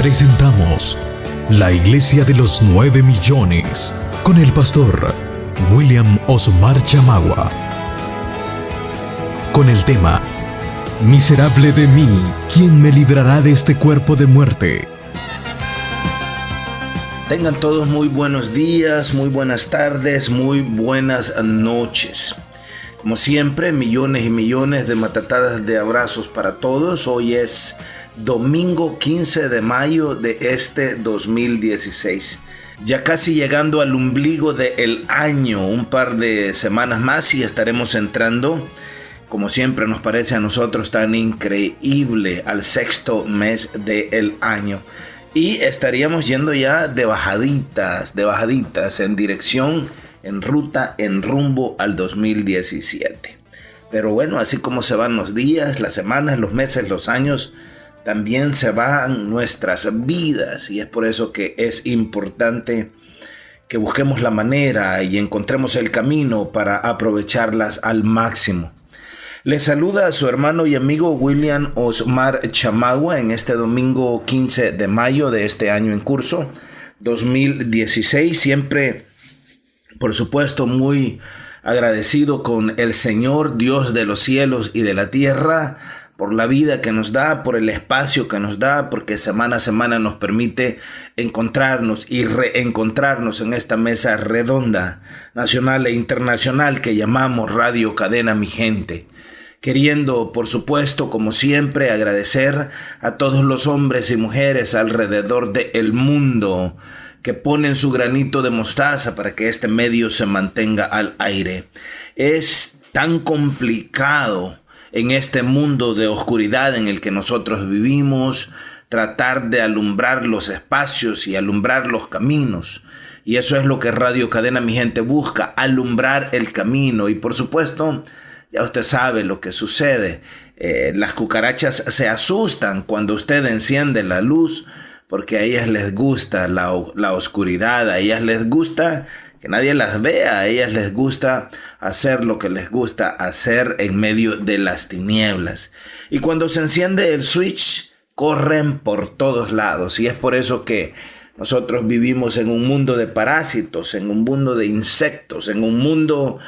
Presentamos la Iglesia de los 9 millones con el pastor William Osmar Chamagua. Con el tema: Miserable de mí, ¿quién me librará de este cuerpo de muerte? Tengan todos muy buenos días, muy buenas tardes, muy buenas noches. Como siempre, millones y millones de matatadas de abrazos para todos. Hoy es domingo 15 de mayo de este 2016. Ya casi llegando al ombligo del año, un par de semanas más y estaremos entrando, como siempre nos parece a nosotros tan increíble, al sexto mes del año. Y estaríamos yendo ya de bajaditas, en dirección, en ruta, en rumbo al 2017. Pero bueno, así como se van los días, las semanas, los meses, los años, también se van nuestras vidas. Y es por eso que es importante que busquemos la manera y encontremos el camino para aprovecharlas al máximo. Les saluda a su hermano y amigo William Osmar Chamagua en este domingo 15 de mayo de este año en curso, 2016. Siempre, por supuesto, muy agradecido con el Señor, Dios de los cielos y de la tierra, por la vida que nos da, por el espacio que nos da, porque semana a semana nos permite encontrarnos y reencontrarnos en esta mesa redonda, nacional e internacional que llamamos Radio Cadena Mi Gente. Queriendo, por supuesto, como siempre, agradecer a todos los hombres y mujeres alrededor del mundo que ponen su granito de mostaza para que este medio se mantenga al aire. Es tan complicado en este mundo de oscuridad en el que nosotros vivimos tratar de alumbrar los espacios y alumbrar los caminos. Y eso es lo que Radio Cadena Mi Gente busca, alumbrar el camino. Y por supuesto, ya usted sabe lo que sucede. Las cucarachas se asustan cuando usted enciende la luz porque a ellas les gusta la oscuridad, a ellas les gusta que nadie las vea, a ellas les gusta hacer lo que les gusta hacer en medio de las tinieblas. Y cuando se enciende el switch, corren por todos lados. Y es por eso que nosotros vivimos en un mundo de parásitos, en un mundo de insectos, en un mundo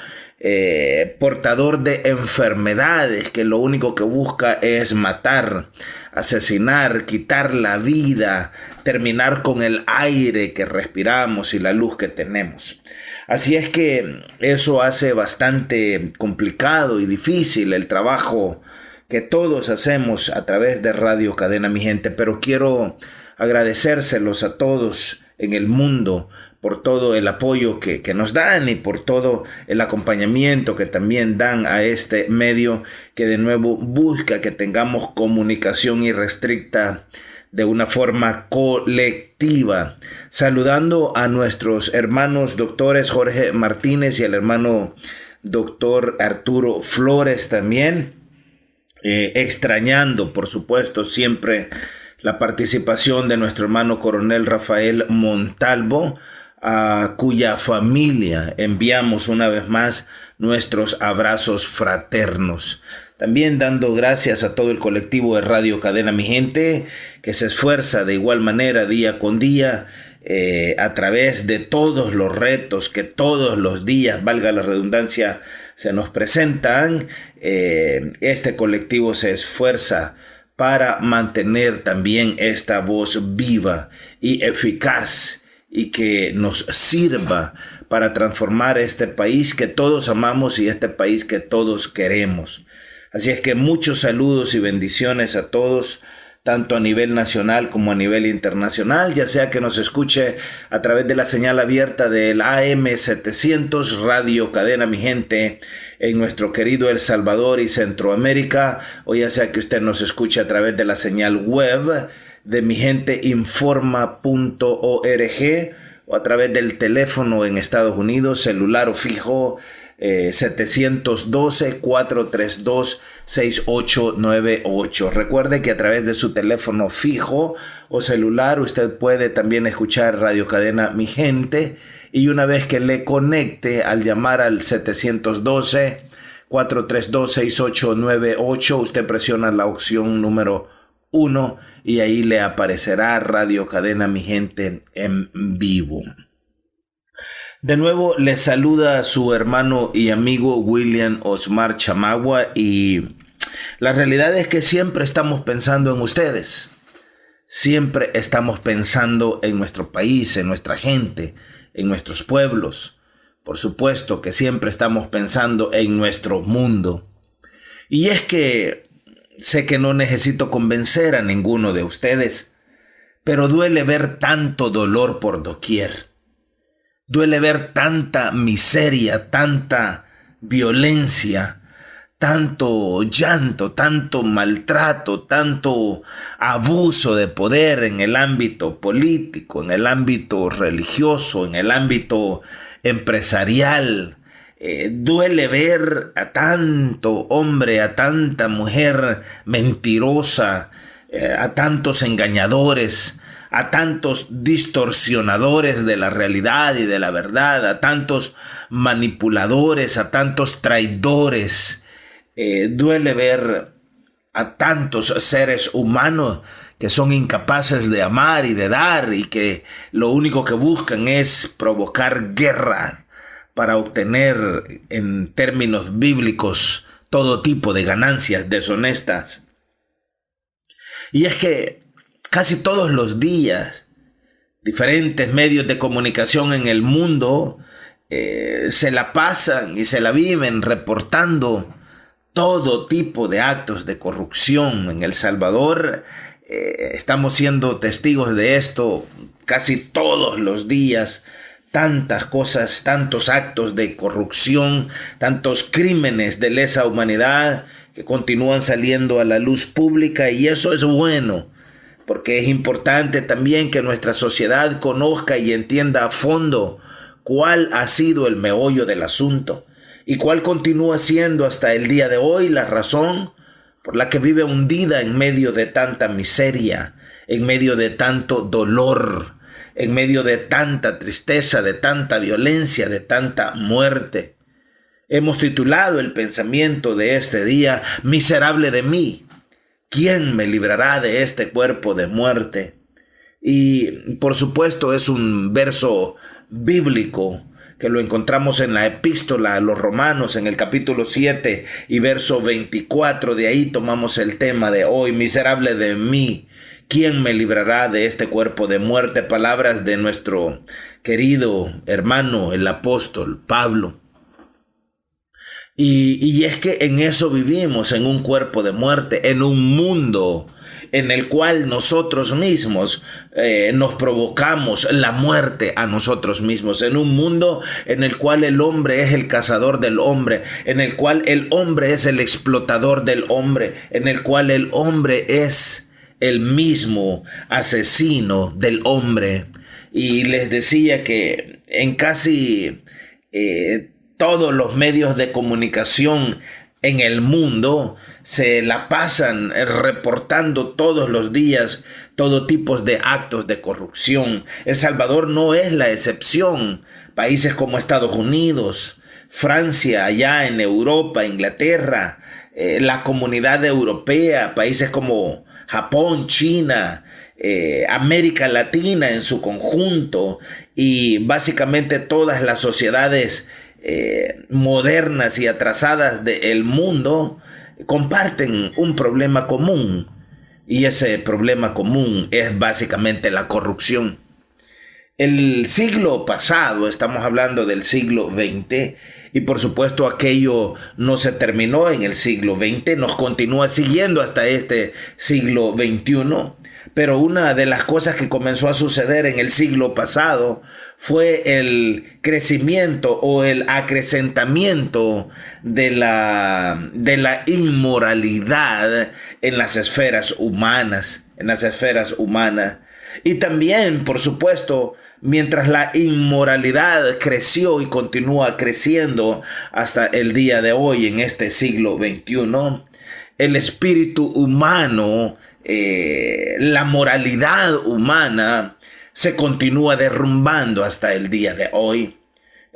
portador de enfermedades que lo único que busca es matar, asesinar, quitar la vida, terminar con el aire que respiramos y la luz que tenemos. Así es que eso hace bastante complicado y difícil el trabajo que todos hacemos a través de Radio Cadena Mi Gente, pero quiero agradecérselos a todos en el mundo por todo el apoyo que nos dan y por todo el acompañamiento que también dan a este medio que de nuevo busca que tengamos comunicación irrestricta de una forma colectiva. Saludando a nuestros hermanos doctores Jorge Martínez y al hermano doctor Arturo Flores también, extrañando por supuesto siempre la participación de nuestro hermano coronel Rafael Montalvo, a cuya familia enviamos una vez más nuestros abrazos fraternos. También dando gracias a todo el colectivo de Radio Cadena Mi Gente, que se esfuerza de igual manera día con día a través de todos los retos que todos los días, valga la redundancia, se nos presentan. Este colectivo se esfuerza para mantener también esta voz viva y eficaz y que nos sirva para transformar este país que todos amamos y este país que todos queremos. Así es que muchos saludos y bendiciones a todos, tanto a nivel nacional como a nivel internacional, ya sea que nos escuche a través de la señal abierta del AM700 Radio Cadena Mi Gente en nuestro querido El Salvador y Centroamérica, o ya sea que usted nos escuche a través de la señal web de migenteinforma.org o a través del teléfono en Estados Unidos, celular o fijo 712-432-6898. Recuerde que a través de su teléfono fijo o celular usted puede también escuchar Radio Cadena Mi Gente, y una vez que le conecte al llamar al 712-432-6898, usted presiona la opción número 1 y ahí le aparecerá Radio Cadena Mi Gente en vivo. De nuevo les saluda su hermano y amigo William Osmar Chamagua, y la realidad es que siempre estamos pensando en ustedes. Siempre estamos pensando en nuestro país, en nuestra gente, en nuestros pueblos. Por supuesto que siempre estamos pensando en nuestro mundo. Y es que sé que no necesito convencer a ninguno de ustedes, pero duele ver tanto dolor por doquier. Duele ver tanta miseria, tanta violencia, tanto llanto, tanto maltrato, tanto abuso de poder en el ámbito político, en el ámbito religioso, en el ámbito empresarial. Duele ver a tanto hombre, a tanta mujer mentirosa, a tantos engañadores, a tantos distorsionadores de la realidad y de la verdad, a tantos manipuladores, a tantos traidores. Duele ver a tantos seres humanos que son incapaces de amar y de dar, y que lo único que buscan es provocar guerra para obtener, en términos bíblicos, todo tipo de ganancias deshonestas. Y es que casi todos los días, diferentes medios de comunicación en el mundo se la pasan y se la viven reportando todo tipo de actos de corrupción. En El Salvador estamos siendo testigos de esto casi todos los días. Tantas cosas, tantos actos de corrupción, tantos crímenes de lesa humanidad que continúan saliendo a la luz pública, y eso es bueno, porque es importante también que nuestra sociedad conozca y entienda a fondo cuál ha sido el meollo del asunto y cuál continúa siendo hasta el día de hoy la razón por la que vive hundida en medio de tanta miseria, en medio de tanto dolor, en medio de tanta tristeza, de tanta violencia, de tanta muerte. Hemos titulado el pensamiento de este día: Miserable de mí, ¿quién me librará de este cuerpo de muerte? Y por supuesto es un verso bíblico que lo encontramos en la epístola a los Romanos, en el capítulo 7 y verso 24. De ahí tomamos el tema de hoy: miserable de mí, ¿quién me librará de este cuerpo de muerte? Palabras de nuestro querido hermano, el apóstol Pablo. Y es que en eso vivimos, en un cuerpo de muerte, en un mundo en el cual nosotros mismos nos provocamos la muerte a nosotros mismos, en un mundo en el cual el hombre es el cazador del hombre, en el cual el hombre es el explotador del hombre, en el cual el hombre es el mismo asesino del hombre. Y les decía que en casi todos los medios de comunicación en el mundo se la pasan reportando todos los días todo tipo de actos de corrupción. El Salvador no es la excepción. Países como Estados Unidos, Francia, allá en Europa, Inglaterra, la Comunidad Europea, países como Japón, China, América Latina en su conjunto, y básicamente todas las sociedades modernas y atrasadas del mundo comparten un problema común, y ese problema común es básicamente la corrupción. El siglo pasado, estamos hablando del siglo XX, y por supuesto aquello no se terminó en el siglo XX, nos continúa siguiendo hasta este siglo XXI, pero una de las cosas que comenzó a suceder en el siglo pasado fue el crecimiento o el acrecentamiento de la inmoralidad en las esferas humanas, Y también, por supuesto, mientras la inmoralidad creció y continúa creciendo hasta el día de hoy en este siglo XXI, el espíritu humano, la moralidad humana se continúa derrumbando hasta el día de hoy.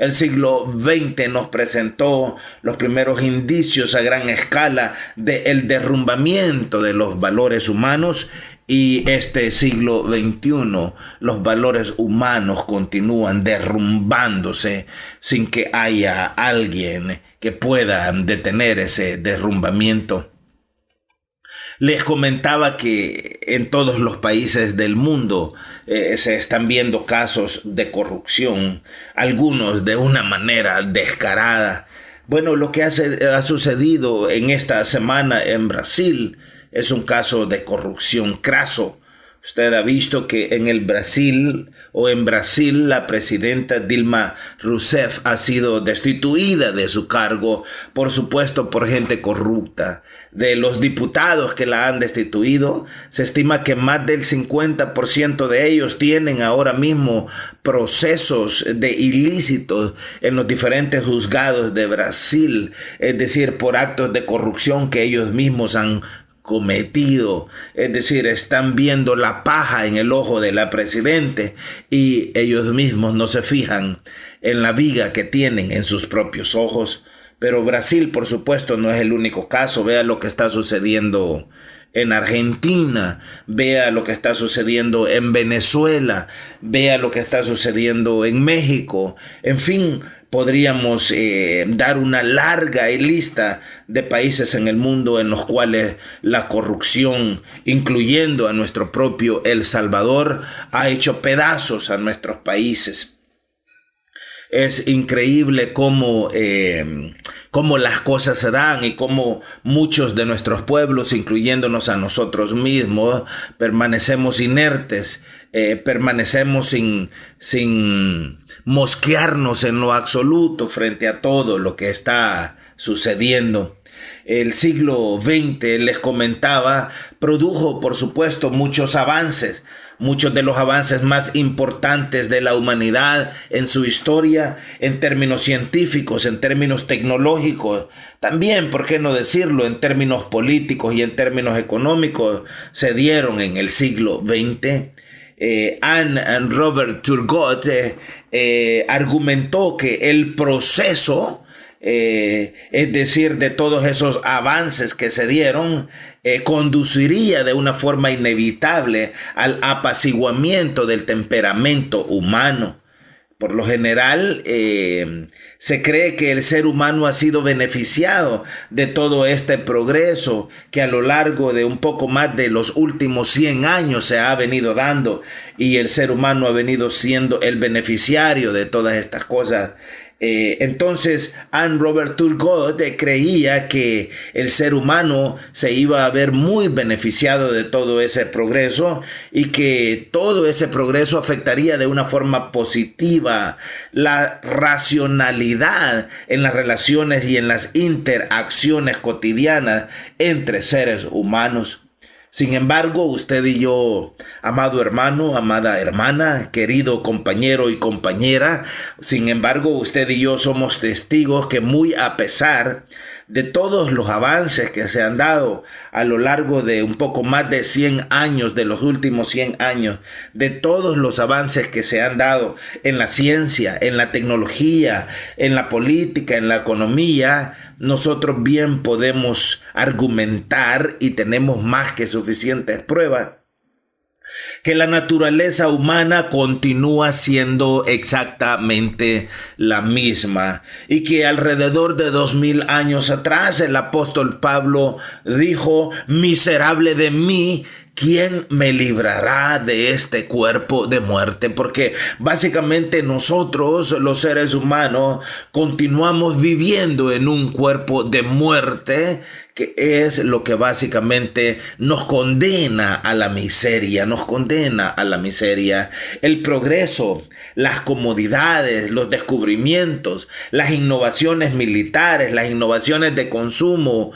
El siglo XX nos presentó los primeros indicios a gran escala del derrumbamiento de los valores humanos, y este siglo XXI los valores humanos continúan derrumbándose sin que haya alguien que pueda detener ese derrumbamiento. Les comentaba que en todos los países del mundo se están viendo casos de corrupción, algunos de una manera descarada. Bueno, lo que ha sucedido en esta semana en Brasil es un caso de corrupción craso. Usted ha visto que en Brasil la presidenta Dilma Rousseff ha sido destituida de su cargo, por supuesto por gente corrupta. De los diputados que la han destituido, se estima que más del 50% de ellos tienen ahora mismo procesos de ilícitos en los diferentes juzgados de Brasil, es decir, por actos de corrupción que ellos mismos han cometido. Es decir, están viendo la paja en el ojo de la presidente y ellos mismos no se fijan en la viga que tienen en sus propios ojos. Pero Brasil, por supuesto, no es el único caso. Vea lo que está sucediendo en Argentina, vea lo que está sucediendo en Venezuela, vea lo que está sucediendo en México. En fin, podríamos dar una larga lista de países en el mundo en los cuales la corrupción, incluyendo a nuestro propio El Salvador, ha hecho pedazos a nuestros países. Es increíble cómo las cosas se dan y cómo muchos de nuestros pueblos, incluyéndonos a nosotros mismos, permanecemos inertes, permanecemos sin mosquearnos en lo absoluto frente a todo lo que está sucediendo. El siglo XX, les comentaba, produjo, por supuesto, muchos avances. Muchos de los avances más importantes de la humanidad en su historia, en términos científicos, en términos tecnológicos, también, ¿por qué no decirlo?, en términos políticos y en términos económicos, se dieron en el siglo XX. Anne Robert Turgot argumentó que el proceso, es decir, de todos esos avances que se dieron, conduciría de una forma inevitable al apaciguamiento del temperamento humano. Por lo general, se cree que el ser humano ha sido beneficiado de todo este progreso que a lo largo de un poco más de los últimos 100 años se ha venido dando, y el ser humano ha venido siendo el beneficiario de todas estas cosas. Entonces Anne Robert Turgot creía que el ser humano se iba a ver muy beneficiado de todo ese progreso y que todo ese progreso afectaría de una forma positiva la racionalidad en las relaciones y en las interacciones cotidianas entre seres humanos. Sin embargo, usted y yo, amado hermano, amada hermana, querido compañero y compañera, sin embargo, usted y yo somos testigos que muy a pesar de todos los avances que se han dado a lo largo de un poco más de 100 años, de los últimos 100 años, de todos los avances que se han dado en la ciencia, en la tecnología, en la política, en la economía, nosotros bien podemos argumentar, y tenemos más que suficientes pruebas, que la naturaleza humana continúa siendo exactamente la misma, y que alrededor de 2000 años atrás el apóstol Pablo dijo: miserable de mí, ¿quién me librará de este cuerpo de muerte? Porque básicamente nosotros, los seres humanos, continuamos viviendo en un cuerpo de muerte, que es lo que básicamente nos condena a la miseria, El progreso, las comodidades, los descubrimientos, las innovaciones militares, las innovaciones de consumo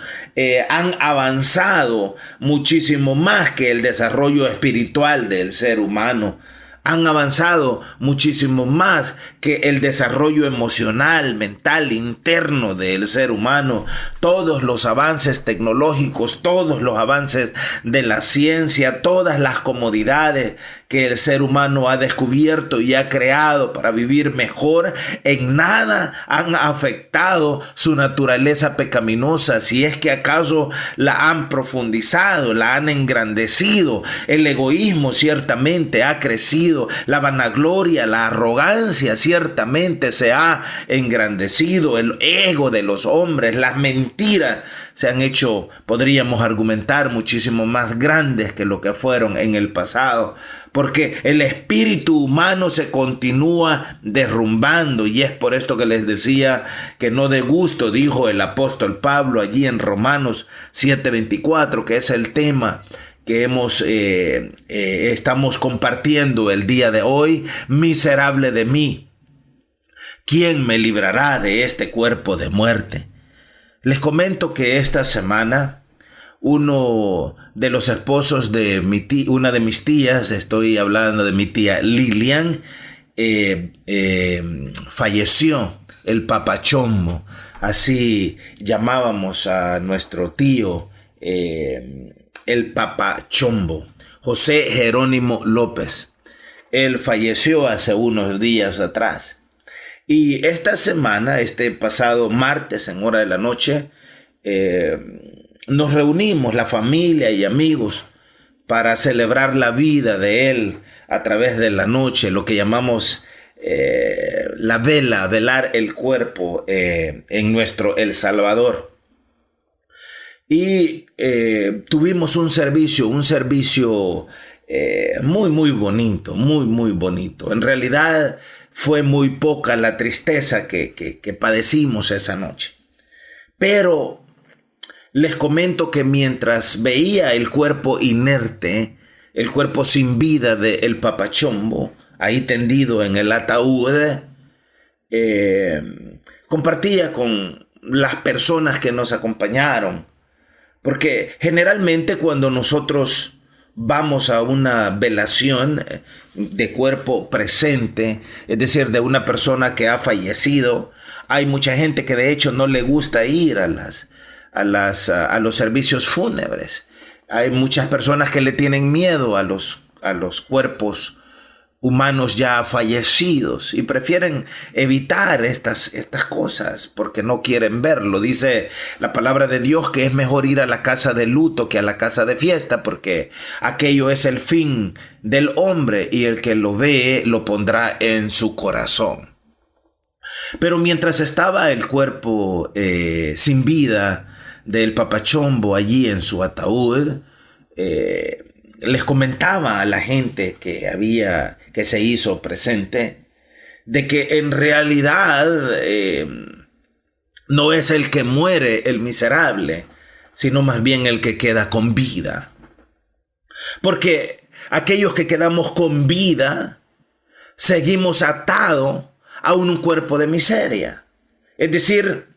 han avanzado muchísimo más que el desarrollo espiritual del ser humano. Han avanzado muchísimo más que el desarrollo emocional, mental, interno del ser humano. Todos los avances tecnológicos, todos los avances de la ciencia, todas las comodidades que el ser humano ha descubierto y ha creado para vivir mejor, en nada han afectado su naturaleza pecaminosa, si es que acaso la han profundizado, la han engrandecido. El egoísmo ciertamente ha crecido. La vanagloria, la arrogancia ciertamente se ha engrandecido. El ego de los hombres, las mentiras se han hecho, podríamos argumentar, muchísimo más grandes que lo que fueron en el pasado. Porque el espíritu humano se continúa derrumbando, y es por esto que les decía que no de gusto, dijo el apóstol Pablo allí en Romanos 7:24, que es el tema que estamos compartiendo el día de hoy. Miserable de mí, ¿quién me librará de este cuerpo de muerte? Les comento que esta semana uno de los esposos de una de mis tías, estoy hablando de mi tía Lilian, falleció. El papachombo, así llamábamos a nuestro tío, el papachombo, José Jerónimo López. Él falleció hace unos días atrás. Y esta semana, este pasado martes en hora de la noche, nos reunimos, la familia y amigos, para celebrar la vida de él a través de la noche, lo que llamamos la vela, velar el cuerpo en nuestro El Salvador. Y tuvimos un servicio muy bonito, muy bonito. En realidad fue muy poca la tristeza que padecimos esa noche. Pero les comento que mientras veía el cuerpo inerte, el cuerpo sin vida del papachombo, ahí tendido en el ataúd, compartía con las personas que nos acompañaron. Porque generalmente cuando nosotros vamos a una velación de cuerpo presente, es decir, de una persona que ha fallecido, hay mucha gente que de hecho no le gusta ir a los servicios fúnebres. Hay muchas personas que le tienen miedo a los cuerpos humanos ya fallecidos y prefieren evitar estas cosas porque no quieren verlo. Dice la palabra de Dios que es mejor ir a la casa de luto que a la casa de fiesta, porque aquello es el fin del hombre y el que lo ve lo pondrá en su corazón. Pero mientras estaba el cuerpo sin vida del papachombo allí en su ataúd, les comentaba a la gente que se hizo presente de que en realidad no es el que muere el miserable, sino más bien el que queda con vida. Porque aquellos que quedamos con vida seguimos atados a un cuerpo de miseria. Es decir,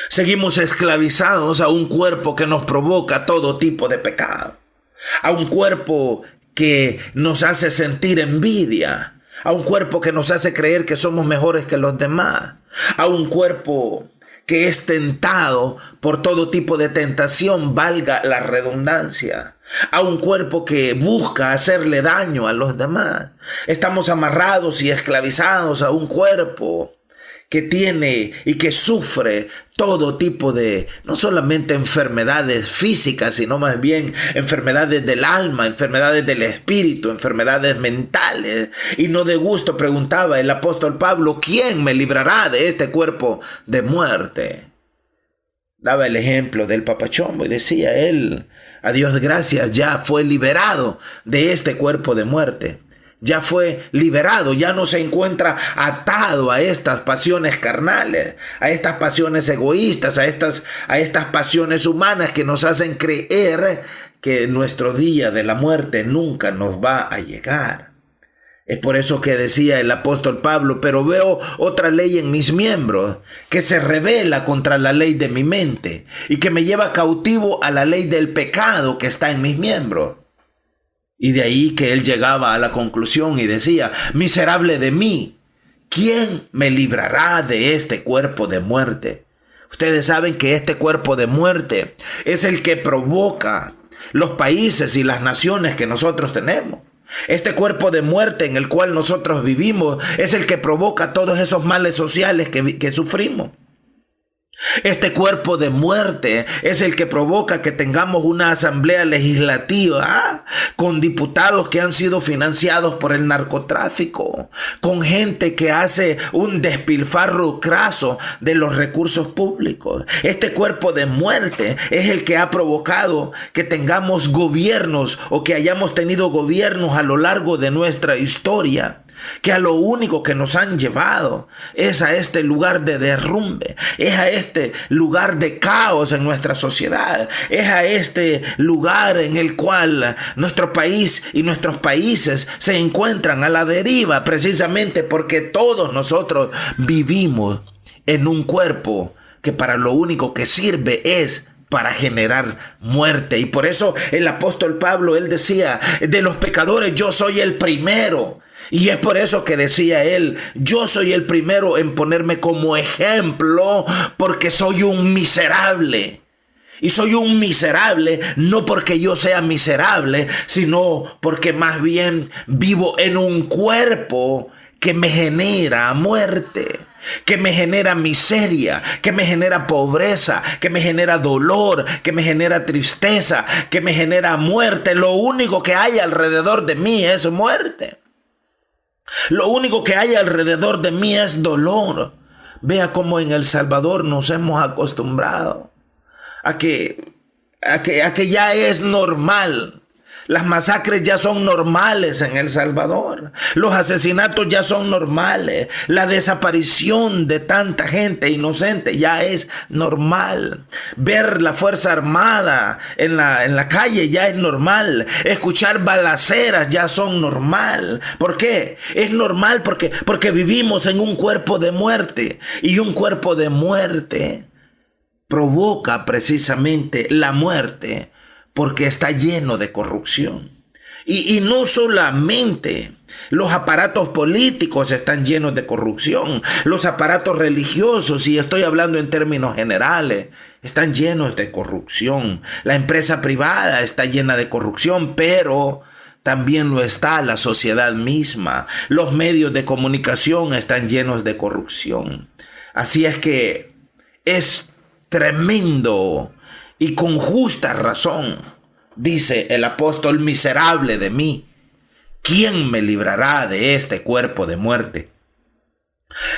seguimos esclavizados a un cuerpo que nos provoca todo tipo de pecado. A un cuerpo que nos hace sentir envidia, a un cuerpo que nos hace creer que somos mejores que los demás, a un cuerpo que es tentado por todo tipo de tentación, valga la redundancia, a un cuerpo que busca hacerle daño a los demás. Estamos amarrados y esclavizados a un cuerpo que tiene y que sufre todo tipo de, no solamente enfermedades físicas, sino más bien enfermedades del alma, enfermedades del espíritu, enfermedades mentales. Y no de gusto preguntaba el apóstol Pablo, ¿quién me librará de este cuerpo de muerte? Daba el ejemplo del papachombo y decía él, a Dios gracias, ya fue liberado de este cuerpo de muerte. Ya fue liberado, ya no se encuentra atado a estas pasiones carnales, a estas pasiones egoístas, a estas pasiones humanas que nos hacen creer que nuestro día de la muerte nunca nos va a llegar. Es por eso que decía el apóstol Pablo, pero veo otra ley en mis miembros que se rebela contra la ley de mi mente y que me lleva cautivo a la ley del pecado que está en mis miembros. Y de ahí que él llegaba a la conclusión y decía: miserable de mí, ¿quién me librará de este cuerpo de muerte? Ustedes saben que este cuerpo de muerte es el que provoca los países y las naciones que nosotros tenemos. Este cuerpo de muerte en el cual nosotros vivimos es el que provoca todos esos males sociales que sufrimos. Este cuerpo de muerte es el que provoca que tengamos una asamblea legislativa con diputados que han sido financiados por el narcotráfico, con gente que hace un despilfarro craso de los recursos públicos. Este cuerpo de muerte es el que ha provocado que tengamos gobiernos o que hayamos tenido gobiernos a lo largo de nuestra historia, que a lo único que nos han llevado es a este lugar de derrumbe, es a este lugar de caos en nuestra sociedad, es a este lugar en el cual nuestro país y nuestros países se encuentran a la deriva, precisamente porque todos nosotros vivimos en un cuerpo que para lo único que sirve es para generar muerte. Y por eso el apóstol Pablo, él decía: de los pecadores yo soy el primero. Y es por eso que decía él: yo soy el primero en ponerme como ejemplo, porque soy un miserable. Y soy un miserable no porque yo sea miserable, sino porque más bien vivo en un cuerpo que me genera muerte, que me genera miseria, que me genera pobreza, que me genera dolor, que me genera tristeza, que me genera muerte. Lo único que hay alrededor de mí es muerte. Lo único que hay alrededor de mí es dolor. Vea cómo en El Salvador nos hemos acostumbrado a que ya es normal. Las masacres ya son normales en El Salvador. Los asesinatos ya son normales. La desaparición de tanta gente inocente ya es normal. Ver la Fuerza Armada en la calle ya es normal. Escuchar balaceras ya son normal. ¿Por qué? Es normal porque vivimos en un cuerpo de muerte. Y un cuerpo de muerte provoca precisamente la muerte, porque está lleno de corrupción. Y no solamente los aparatos políticos están llenos de corrupción, los aparatos religiosos, y estoy hablando en términos generales, están llenos de corrupción. La empresa privada está llena de corrupción, pero también lo está la sociedad misma. Los medios de comunicación están llenos de corrupción. Así es que es tremendo. Y con justa razón dice el apóstol: miserable de mí, ¿quién me librará de este cuerpo de muerte?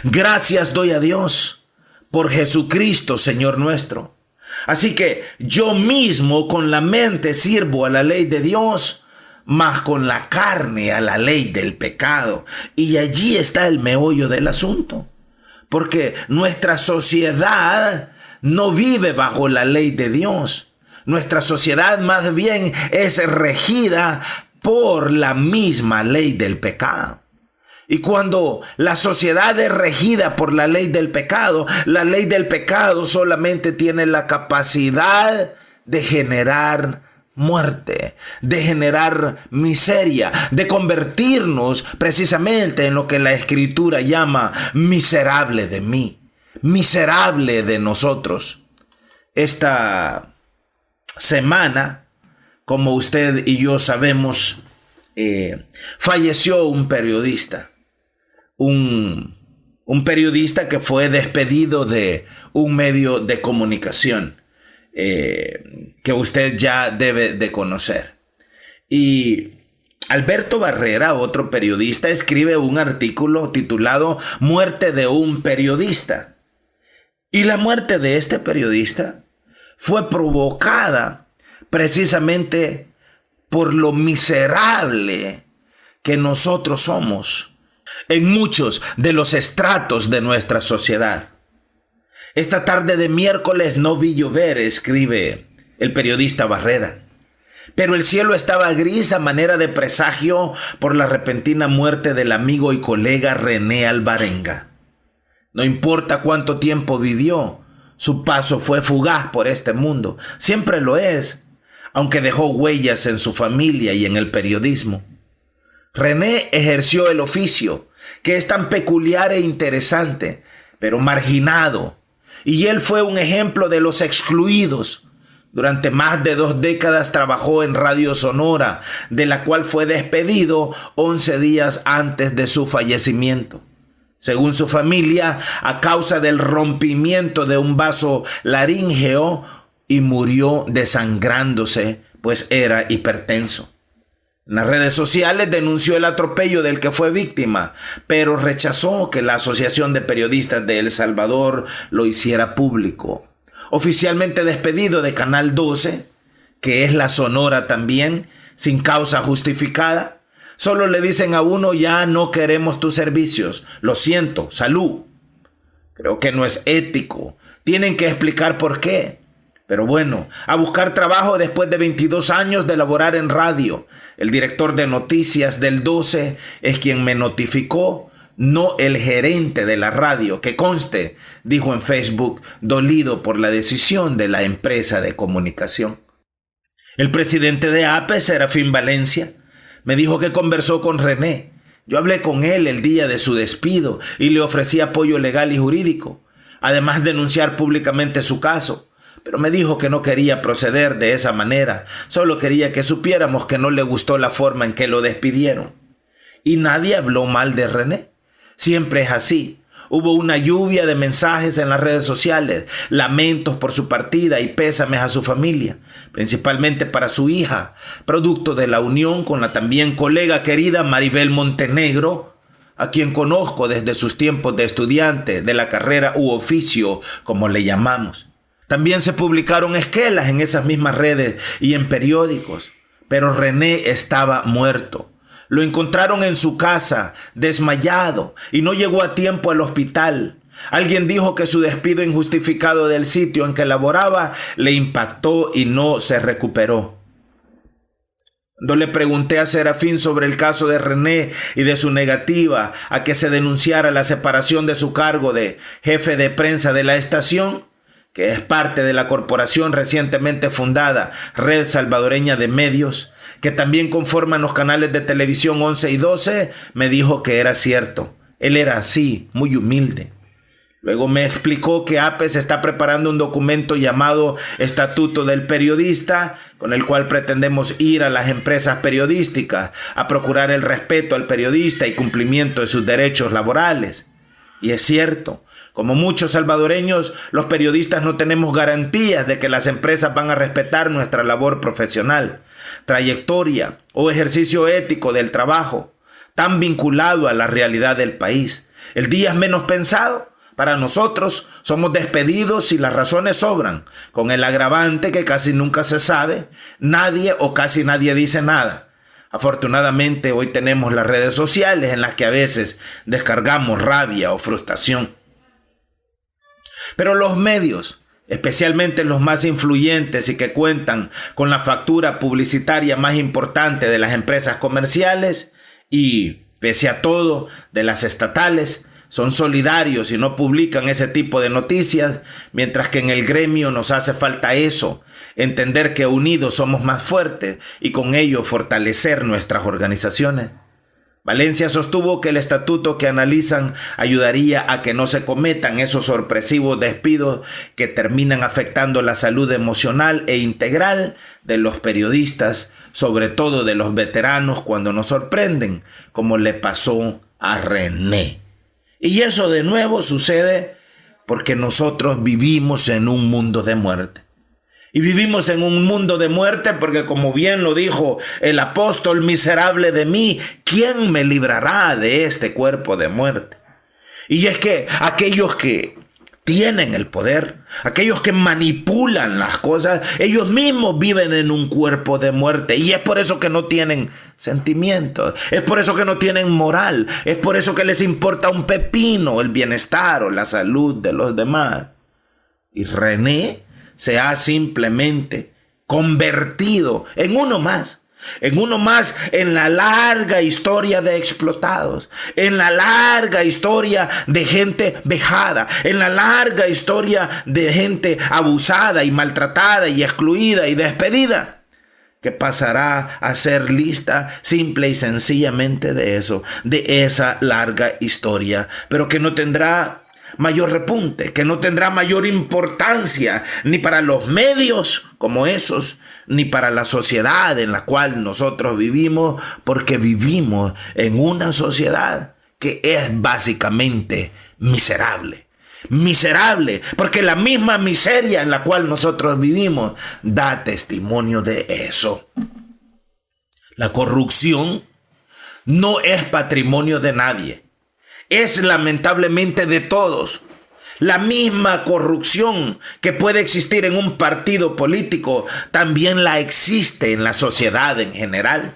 Gracias doy a Dios por Jesucristo, Señor nuestro. Así que yo mismo con la mente sirvo a la ley de Dios, mas con la carne a la ley del pecado. Y allí está el meollo del asunto, porque nuestra sociedad no vive bajo la ley de Dios. Nuestra sociedad más bien es regida por la misma ley del pecado. Y cuando la sociedad es regida por la ley del pecado solamente tiene la capacidad de generar muerte, de generar miseria, de convertirnos precisamente en lo que la Escritura llama miserable de mí. Miserable de nosotros. Esta semana, como usted y yo sabemos, falleció un periodista. Un periodista que fue despedido de un medio de comunicación que usted ya debe de conocer. Y Alberto Barrera, otro periodista, escribe un artículo titulado Muerte de un periodista. Y la muerte de este periodista fue provocada precisamente por lo miserable que nosotros somos en muchos de los estratos de nuestra sociedad. Esta tarde de miércoles no vi llover, escribe el periodista Barrera, pero el cielo estaba gris a manera de presagio por la repentina muerte del amigo y colega René Alvarenga. No importa cuánto tiempo vivió, su paso fue fugaz por este mundo. Siempre lo es. aunque dejó huellas en su familia y en el periodismo. René ejerció el oficio, que es tan peculiar e interesante, pero marginado, y él fue un ejemplo de los excluidos. Durante más de 2 décadas trabajó en Radio Sonora, de la cual fue despedido 11 días antes de su fallecimiento. Según su familia, a causa del rompimiento de un vaso laríngeo, y murió desangrándose, pues era hipertenso. En las redes sociales denunció el atropello del que fue víctima, pero rechazó que la Asociación de Periodistas de El Salvador lo hiciera público. Oficialmente despedido de Canal 12, que es la Sonora también, sin causa justificada, solo le dicen a uno: ya no queremos tus servicios, lo siento, salud. Creo que no es ético, tienen que explicar por qué. Pero bueno, a buscar trabajo después de 22 años de laborar en radio. El director de noticias del 12 es quien me notificó, no el gerente de la radio, que conste, dijo en Facebook, dolido por la decisión de la empresa de comunicación. El presidente de APE, Serafín Valencia, me dijo que conversó con René. Yo hablé con él el día de su despido y le ofrecí apoyo legal y jurídico, además denunciar públicamente su caso. Pero me dijo que no quería proceder de esa manera, solo quería que supiéramos que no le gustó la forma en que lo despidieron. Y nadie habló mal de René. Siempre es así. Hubo una lluvia de mensajes en las redes sociales, lamentos por su partida y pésames a su familia, principalmente para su hija, producto de la unión con la también colega querida Maribel Montenegro, a quien conozco desde sus tiempos de estudiante de la carrera u oficio, como le llamamos. También se publicaron esquelas en esas mismas redes y en periódicos, pero René estaba muerto. Lo encontraron en su casa, desmayado, y no llegó a tiempo al hospital. Alguien dijo que su despido injustificado del sitio en que laboraba le impactó y no se recuperó. Cuando le pregunté a Serafín sobre el caso de René y de su negativa a que se denunciara la separación de su cargo de jefe de prensa de la estación, que es parte de la corporación recientemente fundada Red Salvadoreña de Medios, que también conforman los canales de televisión 11 y 12, me dijo que era cierto. Él era así, muy humilde. Luego me explicó que APES está preparando un documento llamado Estatuto del Periodista, con el cual pretendemos ir a las empresas periodísticas a procurar el respeto al periodista y cumplimiento de sus derechos laborales. Y es cierto, como muchos salvadoreños, los periodistas no tenemos garantías de que las empresas van a respetar nuestra labor profesional, trayectoria o ejercicio ético del trabajo, tan vinculado a la realidad del país. El día es menos pensado. Para nosotros somos despedidos si las razones sobran, con el agravante que casi nunca se sabe, nadie o casi nadie dice nada. Afortunadamente hoy tenemos las redes sociales en las que a veces descargamos rabia o frustración. Pero los medios, especialmente los más influyentes y que cuentan con la factura publicitaria más importante de las empresas comerciales y, pese a todo, de las estatales, son solidarios y no publican ese tipo de noticias, mientras que en el gremio nos hace falta eso, entender que unidos somos más fuertes y con ello fortalecer nuestras organizaciones. Valencia sostuvo que el estatuto que analizan ayudaría a que no se cometan esos sorpresivos despidos que terminan afectando la salud emocional e integral de los periodistas, sobre todo de los veteranos cuando nos sorprenden, como le pasó a René. Y eso de nuevo sucede porque nosotros vivimos en un mundo de muerte. Y vivimos en un mundo de muerte porque, como bien lo dijo el apóstol, miserable de mí, ¿quién me librará de este cuerpo de muerte? Y es que aquellos que tienen el poder, aquellos que manipulan las cosas, ellos mismos viven en un cuerpo de muerte. Y es por eso que no tienen sentimientos, es por eso que no tienen moral, es por eso que les importa un pepino el bienestar o la salud de los demás. Y René se ha simplemente convertido en uno más en la larga historia de explotados, en la larga historia de gente vejada, en la larga historia de gente abusada y maltratada y excluida y despedida. que pasará a ser lista simple y sencillamente de eso, de esa larga historia, pero que no tendrá mayor repunte, que no tendrá mayor importancia ni para los medios como esos, ni para la sociedad en la cual nosotros vivimos, porque vivimos en una sociedad que es básicamente miserable. Miserable, porque la misma miseria en la cual nosotros vivimos da testimonio de eso. La corrupción no es patrimonio de nadie, es lamentablemente de todos. La misma corrupción que puede existir en un partido político también la existe en la sociedad en general,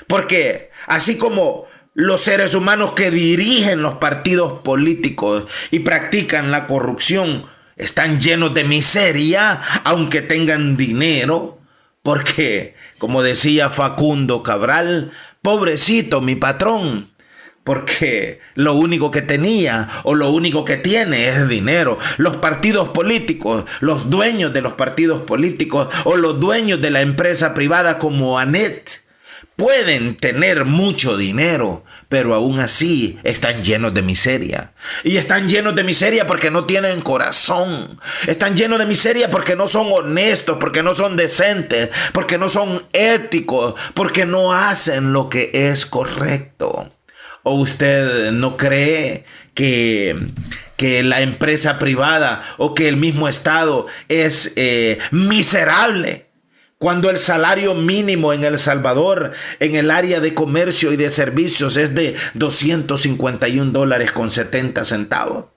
porque así como los seres humanos que dirigen los partidos políticos y practican la corrupción están llenos de miseria, aunque tengan dinero, porque, como decía Facundo Cabral, pobrecito mi patrón, porque lo único que tenía o lo único que tiene es dinero. Los partidos políticos, los dueños de los partidos políticos o los dueños de la empresa privada como ANET, pueden tener mucho dinero, pero aún así están llenos de miseria. Y están llenos de miseria porque no tienen corazón. Están llenos de miseria porque no son honestos, porque no son decentes, porque no son éticos, porque no hacen lo que es correcto. ¿O usted no cree que la empresa privada o que el mismo Estado es miserable? Cuando el salario mínimo en El Salvador, en el área de comercio y de servicios, es de $251.70.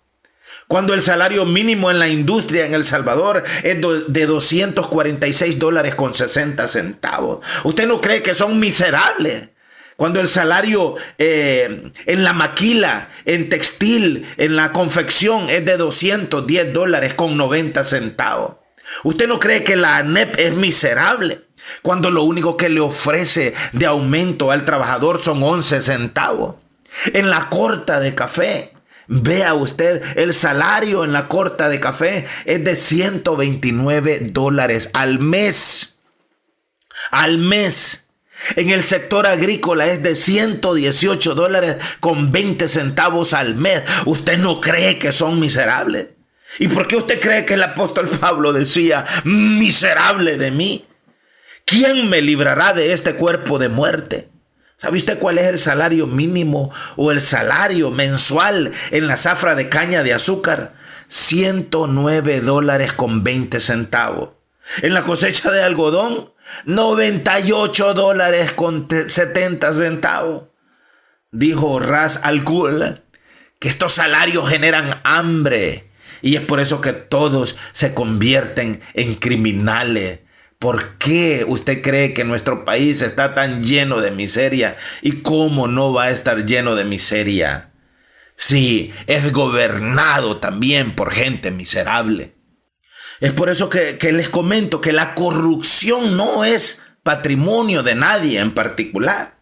Cuando el salario mínimo en la industria en El Salvador es de $246.60. ¿Usted no cree que son miserables? Cuando el salario en la maquila, en textil, en la confección es de $210.90. ¿Usted no cree que la ANEP es miserable cuando lo único que le ofrece de aumento al trabajador son 11 centavos? En la corta de café, vea usted, el salario en la corta de café es de $129 al mes. Al mes. En el sector agrícola es de $118.20 al mes. ¿Usted no cree que son miserables? ¿Y por qué usted cree que el apóstol Pablo decía, miserable de mí? ¿Quién me librará de este cuerpo de muerte? ¿Sabe usted cuál es el salario mínimo o el salario mensual en la zafra de caña de azúcar? $109.20. En la cosecha de algodón, $98.70. Dijo Ras Al Ghul que estos salarios generan hambre. Y es por eso que todos se convierten en criminales. ¿Por qué usted cree que nuestro país está tan lleno de miseria? ¿Y cómo no va a estar lleno de miseria? Sí, es gobernado también por gente miserable. Es por eso que les comento que la corrupción no es patrimonio de nadie en particular.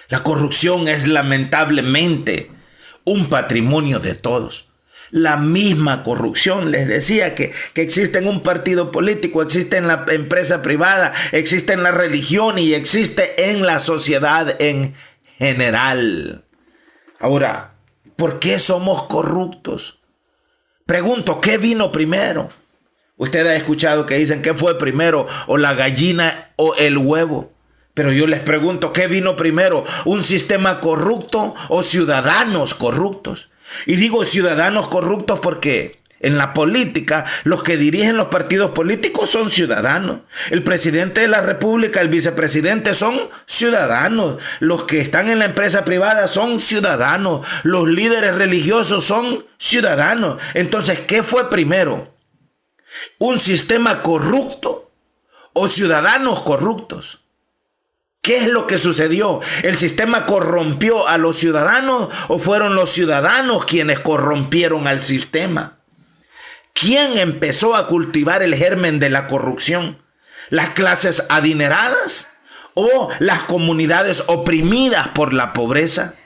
La corrupción es lamentablemente un patrimonio de todos. La misma corrupción, les decía que existe en un partido político, existe en la empresa privada, existe en la religión y existe en la sociedad en general. Ahora, ¿por qué somos corruptos? Pregunto, ¿qué vino primero? Usted ha escuchado que dicen, ¿qué fue primero? ¿O la gallina o el huevo? Pero yo les pregunto, ¿qué vino primero? ¿Un sistema corrupto o ciudadanos corruptos? Y digo ciudadanos corruptos porque en la política los que dirigen los partidos políticos son ciudadanos. El presidente de la república, el vicepresidente son ciudadanos. Los que están en la empresa privada son ciudadanos. Los líderes religiosos son ciudadanos. Entonces, ¿qué fue primero? ¿Un sistema corrupto o ciudadanos corruptos? ¿Qué es lo que sucedió? ¿El sistema corrompió a los ciudadanos o fueron los ciudadanos quienes corrompieron al sistema? ¿Quién empezó a cultivar el germen de la corrupción? ¿Las clases adineradas o las comunidades oprimidas por la pobreza?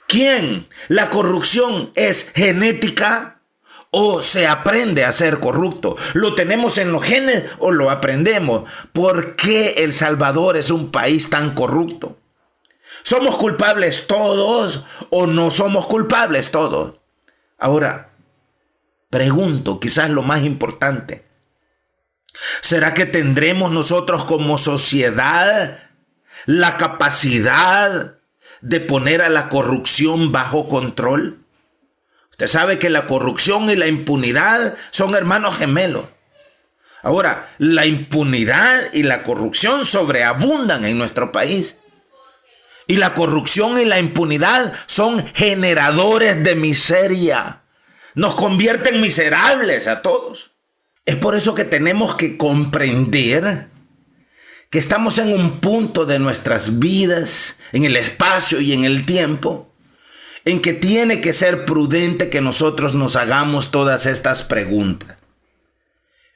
¿Quién? ¿La corrupción es genética ¿O se aprende a ser corrupto? ¿Lo tenemos en los genes o lo aprendemos? ¿Por qué El Salvador es un país tan corrupto? ¿Somos culpables todos o no somos culpables todos? Ahora, pregunto, quizás lo más importante, ¿será que tendremos nosotros como sociedad la capacidad de poner a la corrupción bajo control? Usted sabe que la corrupción y la impunidad son hermanos gemelos. Ahora, la impunidad y la corrupción sobreabundan en nuestro país. Y la corrupción y la impunidad son generadores de miseria. Nos convierten miserables a todos. Es por eso que tenemos que comprender que estamos en un punto de nuestras vidas, en el espacio y en el tiempo, en que tiene que ser prudente que nosotros nos hagamos todas estas preguntas.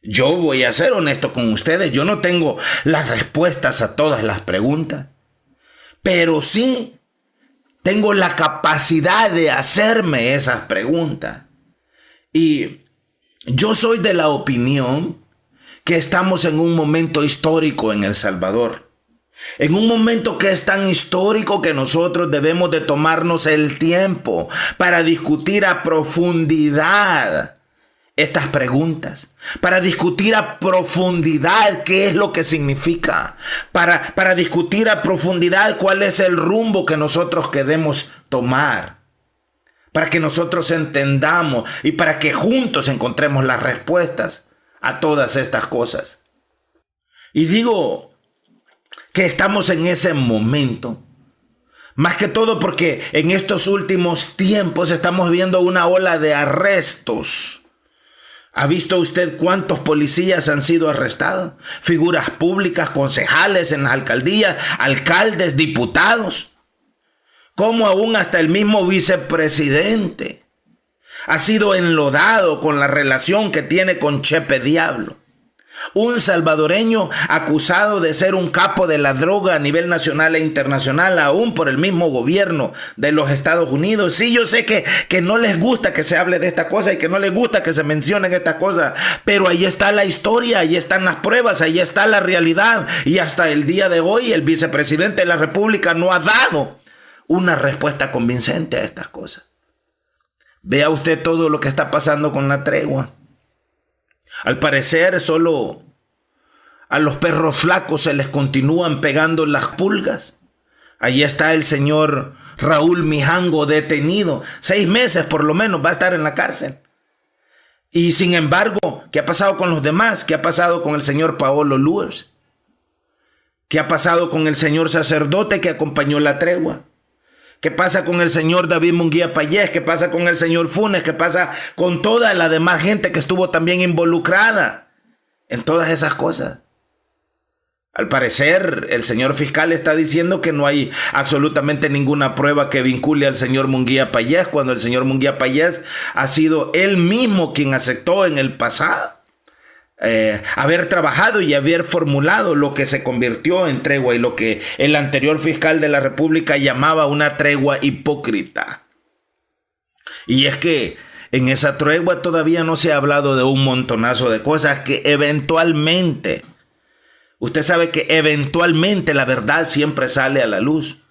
Yo voy a ser honesto con ustedes, yo no tengo las respuestas a todas las preguntas, pero sí tengo la capacidad de hacerme esas preguntas. Y yo soy de la opinión que estamos en un momento histórico en El Salvador. En un momento que es tan histórico que nosotros debemos de tomarnos el tiempo para discutir a profundidad estas preguntas, para discutir a profundidad qué es lo que significa, para discutir a profundidad cuál es el rumbo que nosotros queremos tomar, para que nosotros entendamos y para que juntos encontremos las respuestas a todas estas cosas. Y digo que estamos en ese momento, más que todo porque en estos últimos tiempos estamos viendo una ola de arrestos. ¿Ha visto usted cuántos policías han sido arrestados? Figuras públicas, concejales en las alcaldías, alcaldes, diputados. Como aún hasta el mismo vicepresidente ha sido enlodado con la relación que tiene con Chepe Diablo. Un salvadoreño acusado de ser un capo de la droga a nivel nacional e internacional, aún por el mismo gobierno de los Estados Unidos. Sí, yo sé que no les gusta que se hable de esta cosa y que no les gusta que se mencionen estas cosas, pero ahí está la historia, ahí están las pruebas, ahí está la realidad. Y hasta el día de hoy el vicepresidente de la República no ha dado una respuesta convincente a estas cosas. Vea usted todo lo que está pasando con la tregua. Al parecer solo a los perros flacos se les continúan pegando las pulgas. Allí está el señor Raúl Mijango detenido. 6 meses por lo menos va a estar en la cárcel. Y sin embargo, ¿qué ha pasado con los demás? ¿Qué ha pasado con el señor Paolo Luers? ¿Qué ha pasado con el señor sacerdote que acompañó la tregua? ¿Qué pasa con el señor David Munguía Payés? ¿Qué pasa con el señor Funes? ¿Qué pasa con toda la demás gente que estuvo también involucrada en todas esas cosas? Al parecer, el señor fiscal está diciendo que no hay absolutamente ninguna prueba que vincule al señor Munguía Payés, cuando el señor Munguía Payés ha sido él mismo quien aceptó en el pasado haber trabajado y haber formulado lo que se convirtió en tregua y lo que el anterior fiscal de la República llamaba una tregua hipócrita. Y es que en esa tregua todavía no se ha hablado de un montonazo de cosas que eventualmente, usted sabe que eventualmente la verdad siempre sale a la luz.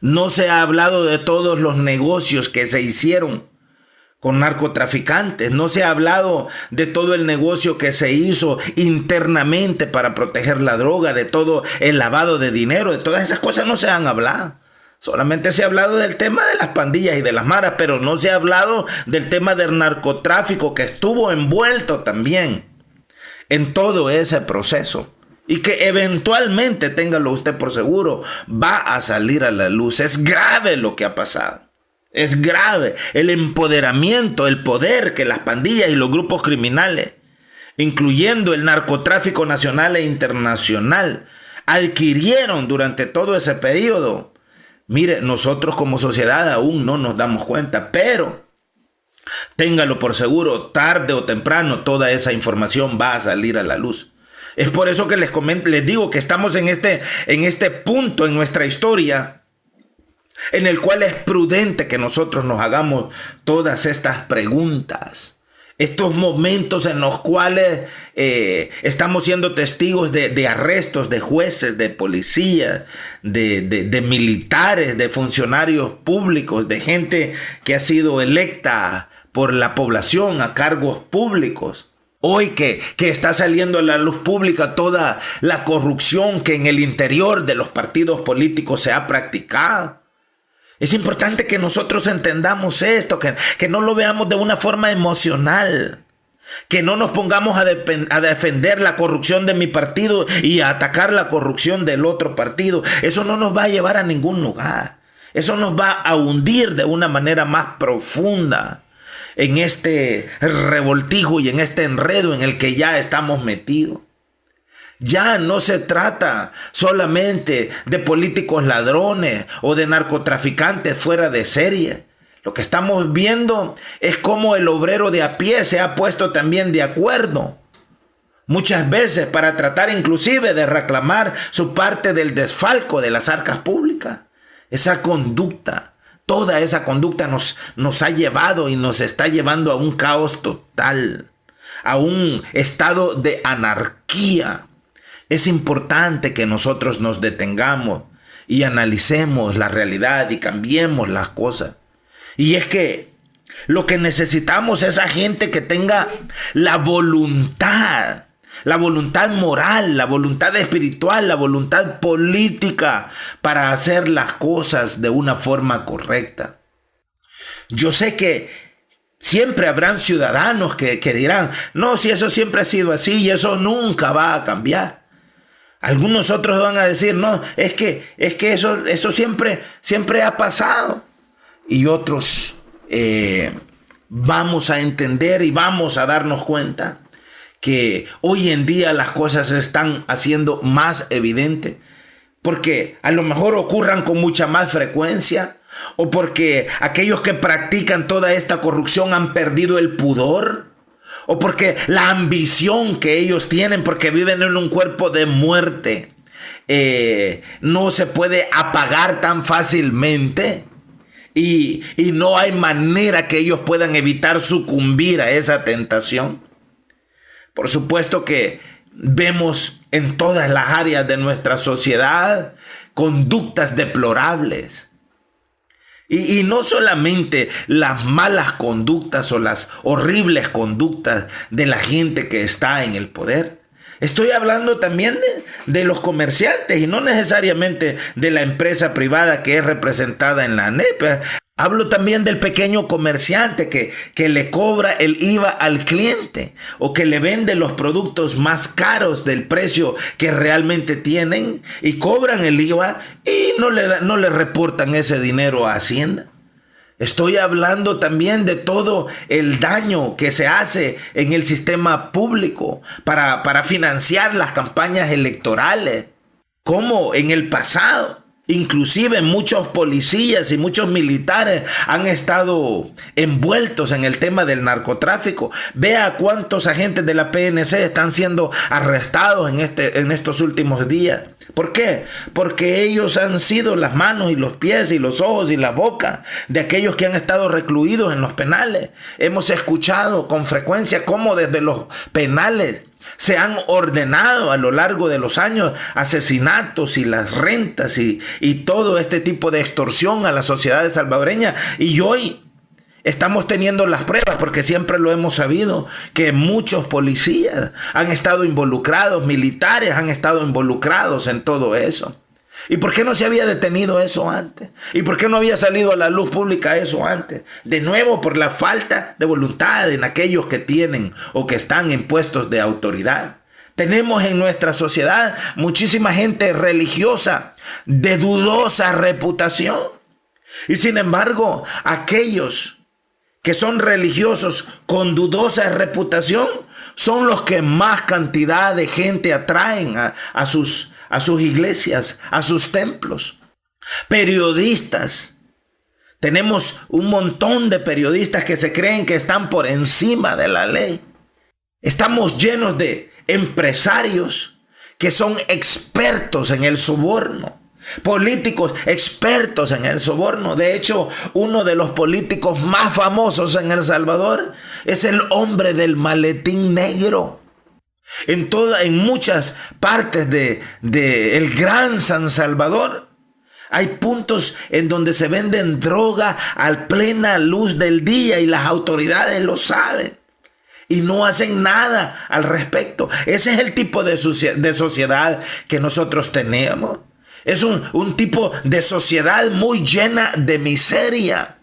No se ha hablado de todos los negocios que se hicieron con narcotraficantes. No se ha hablado de todo el negocio que se hizo internamente para proteger la droga, de todo el lavado de dinero, de todas esas cosas no se han hablado. Solamente se ha hablado del tema de las pandillas y de las maras, pero no se ha hablado del tema del narcotráfico que estuvo envuelto también en todo ese proceso. Y que eventualmente, téngalo usted por seguro, va a salir a la luz. Es grave lo que ha pasado. Es grave el empoderamiento, el poder que las pandillas y los grupos criminales, incluyendo el narcotráfico nacional e internacional, adquirieron durante todo ese periodo. Mire, nosotros como sociedad aún no nos damos cuenta, pero téngalo por seguro, tarde o temprano toda esa información va a salir a la luz. Es por eso que les digo que estamos en este punto en nuestra historia en el cual es prudente que nosotros nos hagamos todas estas preguntas. Estos momentos en los cuales estamos siendo testigos de arrestos de jueces, de policías, de militares, de funcionarios públicos, de gente que ha sido electa por la población a cargos públicos. Hoy que está saliendo a la luz pública toda la corrupción que en el interior de los partidos políticos se ha practicado. Es importante que nosotros entendamos esto, que no lo veamos de una forma emocional, que no nos pongamos a defender la corrupción de mi partido y a atacar la corrupción del otro partido. Eso no nos va a llevar a ningún lugar. Eso nos va a hundir de una manera más profunda en este revoltijo y en este enredo en el que ya estamos metidos. Ya no se trata solamente de políticos ladrones o de narcotraficantes fuera de serie. Lo que estamos viendo es cómo el obrero de a pie se ha puesto también de acuerdo, muchas veces para tratar inclusive de reclamar su parte del desfalco de las arcas públicas. Esa conducta, toda esa conducta nos ha llevado y nos está llevando a un caos total, a un estado de anarquía. Es importante que nosotros nos detengamos y analicemos la realidad y cambiemos las cosas. Y es que lo que necesitamos es a gente que tenga la voluntad moral, la voluntad espiritual, la voluntad política para hacer las cosas de una forma correcta. Yo sé que siempre habrán ciudadanos que dirán, no, si eso siempre ha sido así y eso nunca va a cambiar. Algunos otros van a decir, no, es que eso siempre ha pasado. Y otros vamos a entender y vamos a darnos cuenta que hoy en día las cosas se están haciendo más evidentes, porque a lo mejor ocurran con mucha más frecuencia, o porque aquellos que practican toda esta corrupción han perdido el pudor, o porque la ambición que ellos tienen, porque viven en un cuerpo de muerte, no se puede apagar tan fácilmente, y no hay manera que ellos puedan evitar sucumbir a esa tentación. Por supuesto que vemos en todas las áreas de nuestra sociedad conductas deplorables. Y no solamente las malas conductas o las horribles conductas de la gente que está en el poder. Estoy hablando también de los comerciantes y no necesariamente de la empresa privada que es representada en la ANEP. Hablo también del pequeño comerciante que le cobra el IVA al cliente o que le vende los productos más caros del precio que realmente tienen y cobran el IVA y no le reportan ese dinero a Hacienda. Estoy hablando también de todo el daño que se hace en el sistema público para financiar las campañas electorales, como en el pasado. Inclusive muchos policías y muchos militares han estado envueltos en el tema del narcotráfico. Vea cuántos agentes de la PNC están siendo arrestados en estos últimos días. ¿Por qué? Porque ellos han sido las manos y los pies y los ojos y la boca de aquellos que han estado recluidos en los penales. Hemos escuchado con frecuencia cómo desde los penales se han ordenado a lo largo de los años asesinatos y las rentas y todo este tipo de extorsión a la sociedad salvadoreña. Y hoy estamos teniendo las pruebas, porque siempre lo hemos sabido, que muchos policías han estado involucrados, militares han estado involucrados en todo eso. ¿Y por qué no se había detenido eso antes? ¿Y por qué no había salido a la luz pública eso antes? De nuevo, por la falta de voluntad en aquellos que tienen o que están en puestos de autoridad. Tenemos en nuestra sociedad muchísima gente religiosa de dudosa reputación. Y sin embargo, aquellos que son religiosos con dudosa reputación son los que más cantidad de gente atraen a sus iglesias, a sus templos. Periodistas. Tenemos un montón de periodistas que se creen que están por encima de la ley. Estamos llenos de empresarios que son expertos en el soborno, políticos expertos en el soborno. De hecho, uno de los políticos más famosos en El Salvador es el hombre del maletín negro. En muchas partes de el Gran San Salvador hay puntos en donde se venden droga a plena luz del día y las autoridades lo saben y no hacen nada al respecto. Ese es el tipo de sociedad que nosotros tenemos. Es un tipo de sociedad muy llena de miseria.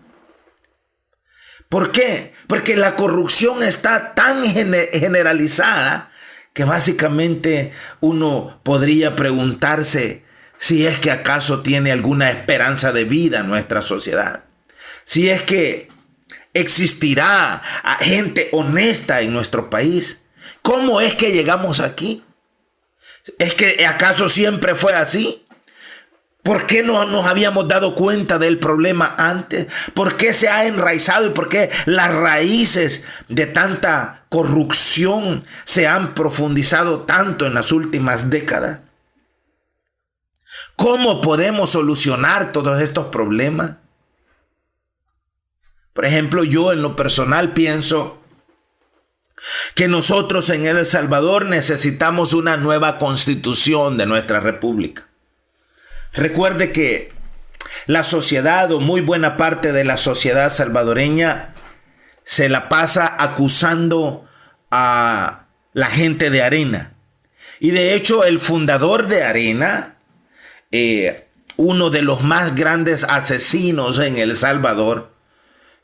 ¿Por qué? Porque la corrupción está tan generalizada que básicamente uno podría preguntarse si es que acaso tiene alguna esperanza de vida nuestra sociedad. Si es que existirá gente honesta en nuestro país. ¿Cómo es que llegamos aquí? ¿Es que acaso siempre fue así? ¿Por qué no nos habíamos dado cuenta del problema antes? ¿Por qué se ha enraizado y por qué las raíces de tanta corrupción se han profundizado tanto en las últimas décadas? ¿Cómo podemos solucionar todos estos problemas? Por ejemplo, yo en lo personal pienso que nosotros en El Salvador necesitamos una nueva constitución de nuestra república. Recuerde que la sociedad o muy buena parte de la sociedad salvadoreña se la pasa acusando a la gente de Arena. Y de hecho el fundador de Arena, uno de los más grandes asesinos en El Salvador,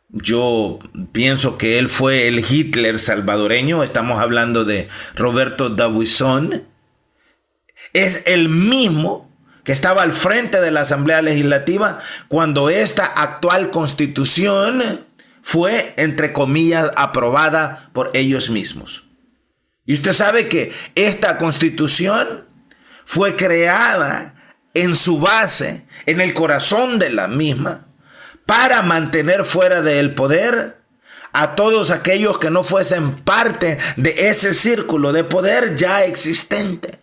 yo pienso que él fue el Hitler salvadoreño, estamos hablando de Roberto D'Aubuisson, es el mismo que estaba al frente de la Asamblea Legislativa cuando esta actual constitución fue, entre comillas, aprobada por ellos mismos. Y usted sabe que esta constitución fue creada en su base, en el corazón de la misma, para mantener fuera del poder a todos aquellos que no fuesen parte de ese círculo de poder ya existente.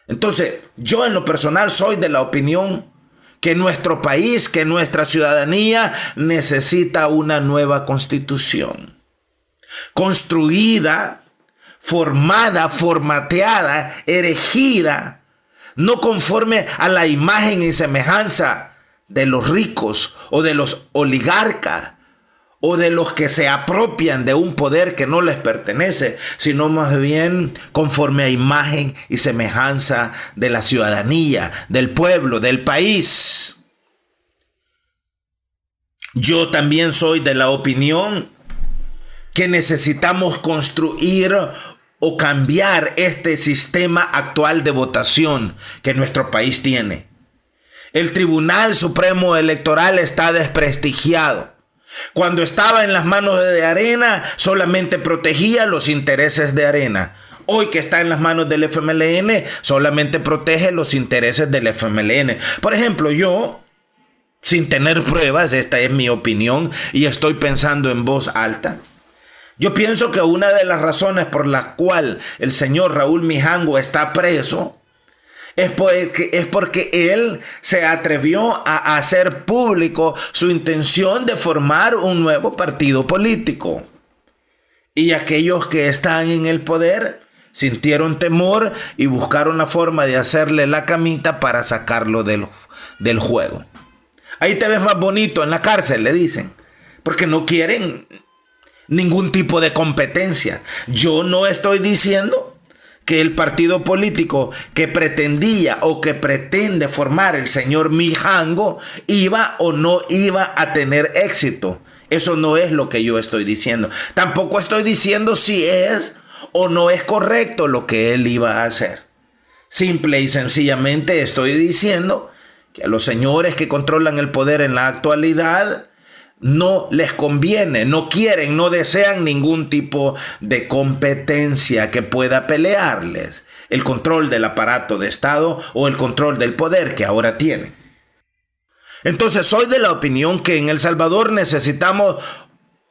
Entonces, yo en lo personal soy de la opinión que nuestro país, que nuestra ciudadanía necesita una nueva constitución. Construida, formada, formateada, erigida, no conforme a la imagen y semejanza de los ricos o de los oligarcas o de los que se apropian de un poder que no les pertenece, sino más bien conforme a imagen y semejanza de la ciudadanía, del pueblo, del país. Yo también soy de la opinión que necesitamos construir o cambiar este sistema actual de votación que nuestro país tiene. El Tribunal Supremo Electoral está desprestigiado. Cuando estaba en las manos de Arena, solamente protegía los intereses de Arena. Hoy que está en las manos del FMLN, solamente protege los intereses del FMLN. Por ejemplo, yo, sin tener pruebas, esta es mi opinión y estoy pensando en voz alta, yo pienso que una de las razones por las cuales el señor Raúl Mijango está preso es porque él se atrevió a hacer público su intención de formar un nuevo partido político. Y aquellos que están en el poder sintieron temor y buscaron la forma de hacerle la camita para sacarlo del juego. Ahí te ves más bonito en la cárcel, le dicen, porque no quieren ningún tipo de competencia. Yo no estoy diciendo que el partido político que pretendía o que pretende formar el señor Mijango iba o no iba a tener éxito. Eso no es lo que yo estoy diciendo. Tampoco estoy diciendo si es o no es correcto lo que él iba a hacer. Simple y sencillamente estoy diciendo que a los señores que controlan el poder en la actualidad no les conviene, no quieren, no desean ningún tipo de competencia que pueda pelearles el control del aparato de Estado o el control del poder que ahora tienen. Entonces soy de la opinión que en El Salvador necesitamos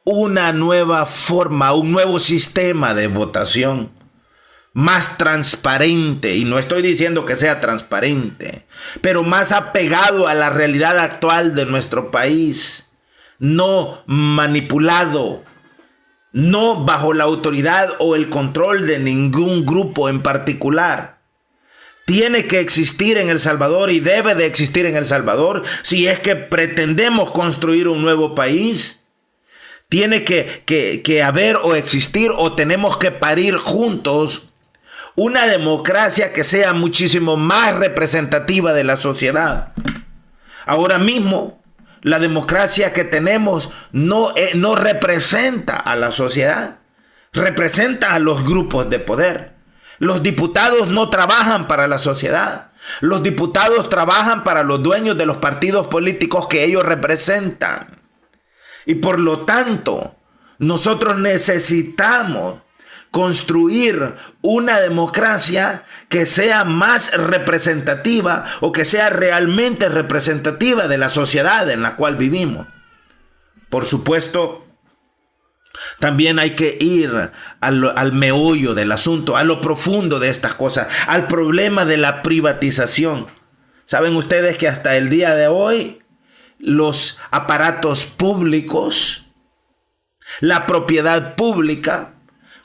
una nueva forma, un nuevo sistema de votación. más transparente, y no estoy diciendo que sea transparente, pero más apegado a la realidad actual de nuestro país, no manipulado, no bajo la autoridad o el control de ningún grupo en particular. Tiene que existir en El Salvador y debe de existir en El Salvador si es que pretendemos construir un nuevo país. Tiene que haber o existir, o tenemos que parir juntos una democracia que sea muchísimo más representativa de la sociedad. Ahora mismo, la democracia que tenemos no representa a la sociedad, representa a los grupos de poder. Los diputados no trabajan para la sociedad. Los diputados trabajan para los dueños de los partidos políticos que ellos representan. Y por lo tanto, nosotros necesitamos construir una democracia que sea más representativa, o que sea realmente representativa de la sociedad en la cual vivimos. Por supuesto, también hay que ir al meollo del asunto, a lo profundo de estas cosas, al problema de la privatización. Saben ustedes que hasta el día de hoy los aparatos públicos, la propiedad pública,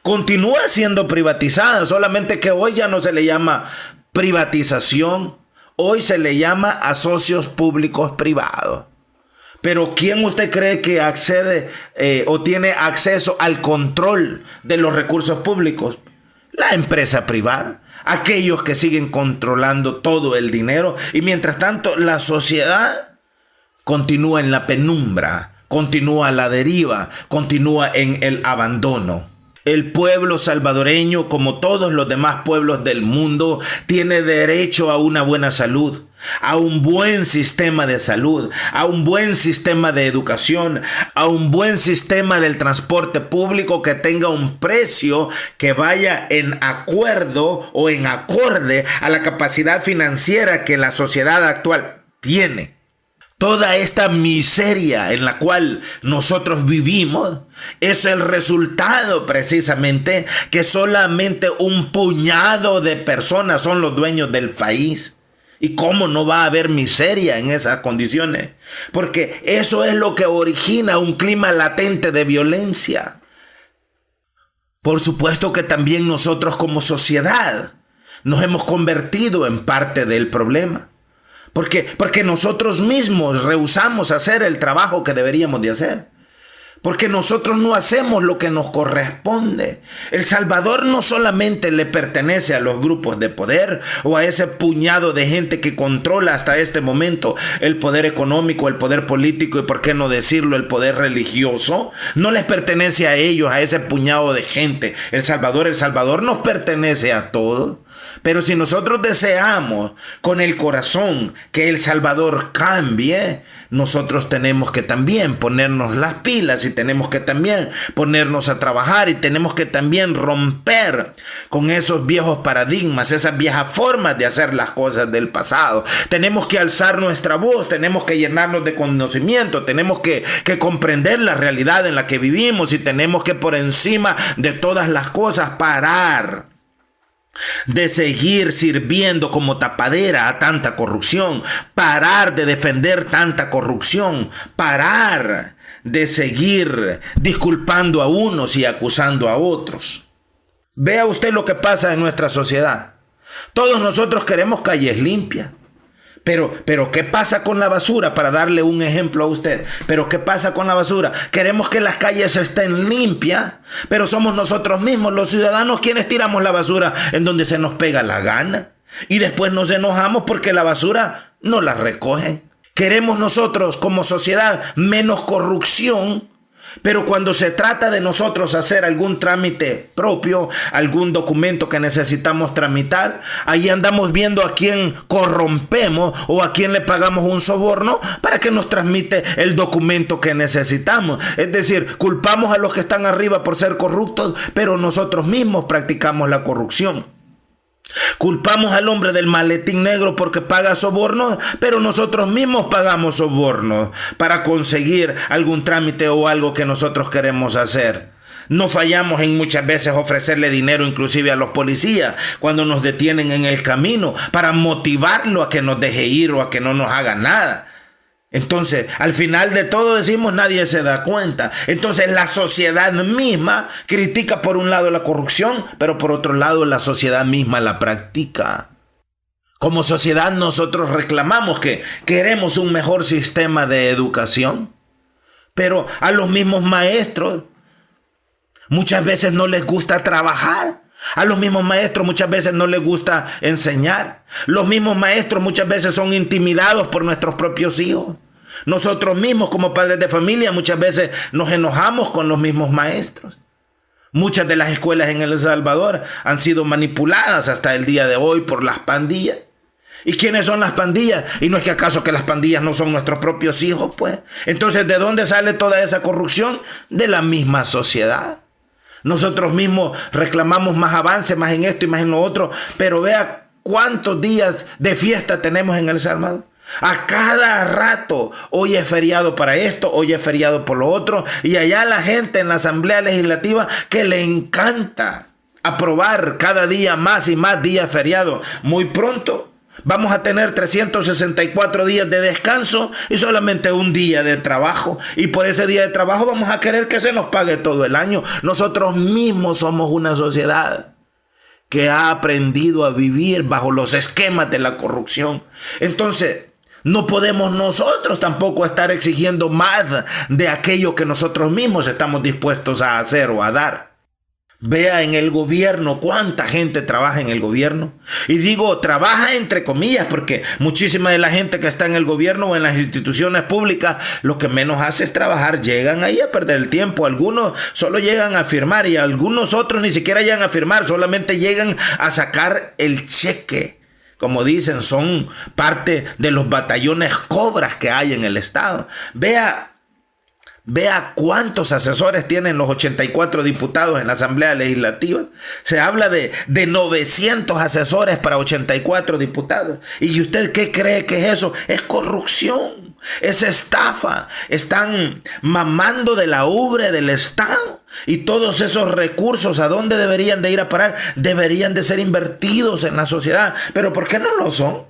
continúa siendo privatizada, solamente que hoy ya no se le llama privatización, hoy se le llama a socios públicos privados. Pero ¿quién usted cree que accede o tiene acceso al control de los recursos públicos? La empresa privada, aquellos que siguen controlando todo el dinero, y mientras tanto la sociedad continúa en la penumbra, continúa a la deriva, continúa en el abandono. El pueblo salvadoreño, como todos los demás pueblos del mundo, tiene derecho a una buena salud, a un buen sistema de salud, a un buen sistema de educación, a un buen sistema del transporte público que tenga un precio que vaya en acuerdo o en acorde a la capacidad financiera que la sociedad actual tiene. Toda esta miseria en la cual nosotros vivimos es el resultado precisamente que solamente un puñado de personas son los dueños del país. ¿Y cómo no va a haber miseria en esas condiciones? Porque eso es lo que origina un clima latente de violencia. Por supuesto que también nosotros como sociedad nos hemos convertido en parte del problema. Porque nosotros mismos rehusamos hacer el trabajo que deberíamos de hacer. Porque nosotros no hacemos lo que nos corresponde. El Salvador no solamente le pertenece a los grupos de poder o a ese puñado de gente que controla hasta este momento el poder económico, el poder político y, por qué no decirlo, el poder religioso. No les pertenece a ellos, a ese puñado de gente. El Salvador nos pertenece a todos. Pero si nosotros deseamos con el corazón que El Salvador cambie, nosotros tenemos que también ponernos las pilas, y tenemos que también ponernos a trabajar, y tenemos que también romper con esos viejos paradigmas, esas viejas formas de hacer las cosas del pasado. Tenemos que alzar nuestra voz, tenemos que llenarnos de conocimiento, tenemos que comprender la realidad en la que vivimos, y tenemos que, por encima de todas las cosas, parar de seguir sirviendo como tapadera a tanta corrupción, parar de defender tanta corrupción, parar de seguir disculpando a unos y acusando a otros. Vea usted lo que pasa en nuestra sociedad. Todos nosotros queremos calles limpias. Pero ¿qué pasa con la basura? Para darle un ejemplo a usted. Pero ¿qué pasa con la basura? Queremos que las calles estén limpias, pero somos nosotros mismos, los ciudadanos, quienes tiramos la basura en donde se nos pega la gana. Y después nos enojamos porque la basura no la recogen. Queremos nosotros como sociedad menos corrupción, pero cuando se trata de nosotros hacer algún trámite propio, algún documento que necesitamos tramitar, ahí andamos viendo a quién corrompemos o a quién le pagamos un soborno para que nos transmite el documento que necesitamos. Es decir, culpamos a los que están arriba por ser corruptos, pero nosotros mismos practicamos la corrupción. Culpamos al hombre del maletín negro porque paga sobornos, pero nosotros mismos pagamos sobornos para conseguir algún trámite o algo que nosotros queremos hacer. No fallamos en muchas veces ofrecerle dinero inclusive a los policías cuando nos detienen en el camino para motivarlo a que nos deje ir o a que no nos haga nada. Entonces, al final de todo decimos nadie se da cuenta. Entonces la sociedad misma critica por un lado la corrupción, pero por otro lado la sociedad misma la practica. Como sociedad nosotros reclamamos que queremos un mejor sistema de educación, pero a los mismos maestros muchas veces no les gusta trabajar. A los mismos maestros muchas veces no les gusta enseñar. Los mismos maestros muchas veces son intimidados por nuestros propios hijos. Nosotros mismos como padres de familia muchas veces nos enojamos con los mismos maestros. Muchas de las escuelas en El Salvador han sido manipuladas hasta el día de hoy por las pandillas. ¿Y quiénes son las pandillas? ¿Y no es que acaso que las pandillas no son nuestros propios hijos, pues? Entonces, ¿de dónde sale toda esa corrupción? De la misma sociedad. Nosotros mismos reclamamos más avance, más en esto y más en lo otro, pero vea cuántos días de fiesta tenemos en El Salvador. A cada rato, hoy es feriado para esto, hoy es feriado por lo otro, y allá la gente en la Asamblea Legislativa que le encanta aprobar cada día más y más días feriados. Muy pronto vamos a tener 364 días de descanso y solamente un día de trabajo. Y por ese día de trabajo vamos a querer que se nos pague todo el año. Nosotros mismos somos una sociedad que ha aprendido a vivir bajo los esquemas de la corrupción. Entonces, no podemos nosotros tampoco estar exigiendo más de aquello que nosotros mismos estamos dispuestos a hacer o a dar. Vea en el gobierno cuánta gente trabaja en el gobierno. Y digo trabaja entre comillas porque muchísima de la gente que está en el gobierno o en las instituciones públicas lo que menos hace es trabajar. Llegan ahí a perder el tiempo. Algunos solo llegan a firmar y algunos otros ni siquiera llegan a firmar. Solamente llegan a sacar el cheque. Como dicen, son parte de los batallones cobras que hay en el Estado. Vea cuántos asesores tienen los 84 diputados en la Asamblea Legislativa. Se habla de 900 asesores para 84 diputados. ¿Y usted qué cree que es eso? Es corrupción, es estafa. Están mamando de la ubre del Estado. Y todos esos recursos, ¿a dónde deberían de ir a parar? Deberían de ser invertidos en la sociedad. ¿Pero por qué no lo son?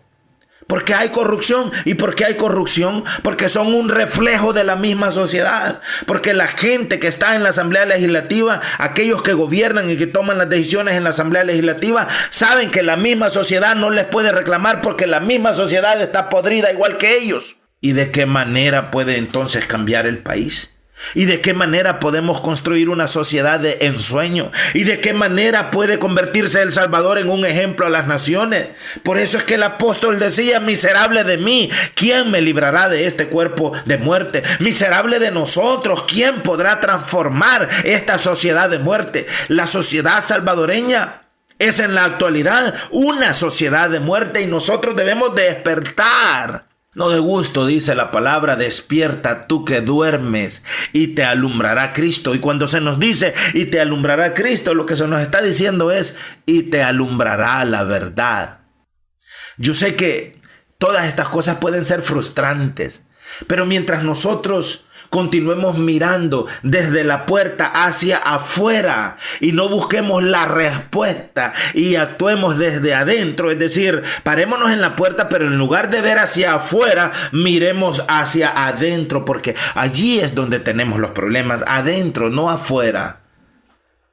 Porque hay corrupción. ¿Y por qué hay corrupción? Porque son un reflejo de la misma sociedad. Porque la gente que está en la Asamblea Legislativa, aquellos que gobiernan y que toman las decisiones en la Asamblea Legislativa, saben que la misma sociedad no les puede reclamar porque la misma sociedad está podrida igual que ellos. ¿Y de qué manera puede entonces cambiar el país? ¿Y de qué manera podemos construir una sociedad de ensueño? ¿Y de qué manera puede convertirse El Salvador en un ejemplo a las naciones? Por eso es que el apóstol decía: miserable de mí, ¿quién me librará de este cuerpo de muerte? Miserable de nosotros, ¿quién podrá transformar esta sociedad de muerte? La sociedad salvadoreña es en la actualidad una sociedad de muerte y nosotros debemos despertar. No de gusto dice la palabra: despierta tú que duermes y te alumbrará Cristo. Y cuando se nos dice y te alumbrará Cristo, lo que se nos está diciendo es y te alumbrará la verdad. Yo sé que todas estas cosas pueden ser frustrantes, pero mientras nosotros continuemos mirando desde la puerta hacia afuera y no busquemos la respuesta y actuemos desde adentro, es decir, parémonos en la puerta, pero en lugar de ver hacia afuera, miremos hacia adentro, porque allí es donde tenemos los problemas, adentro, no afuera.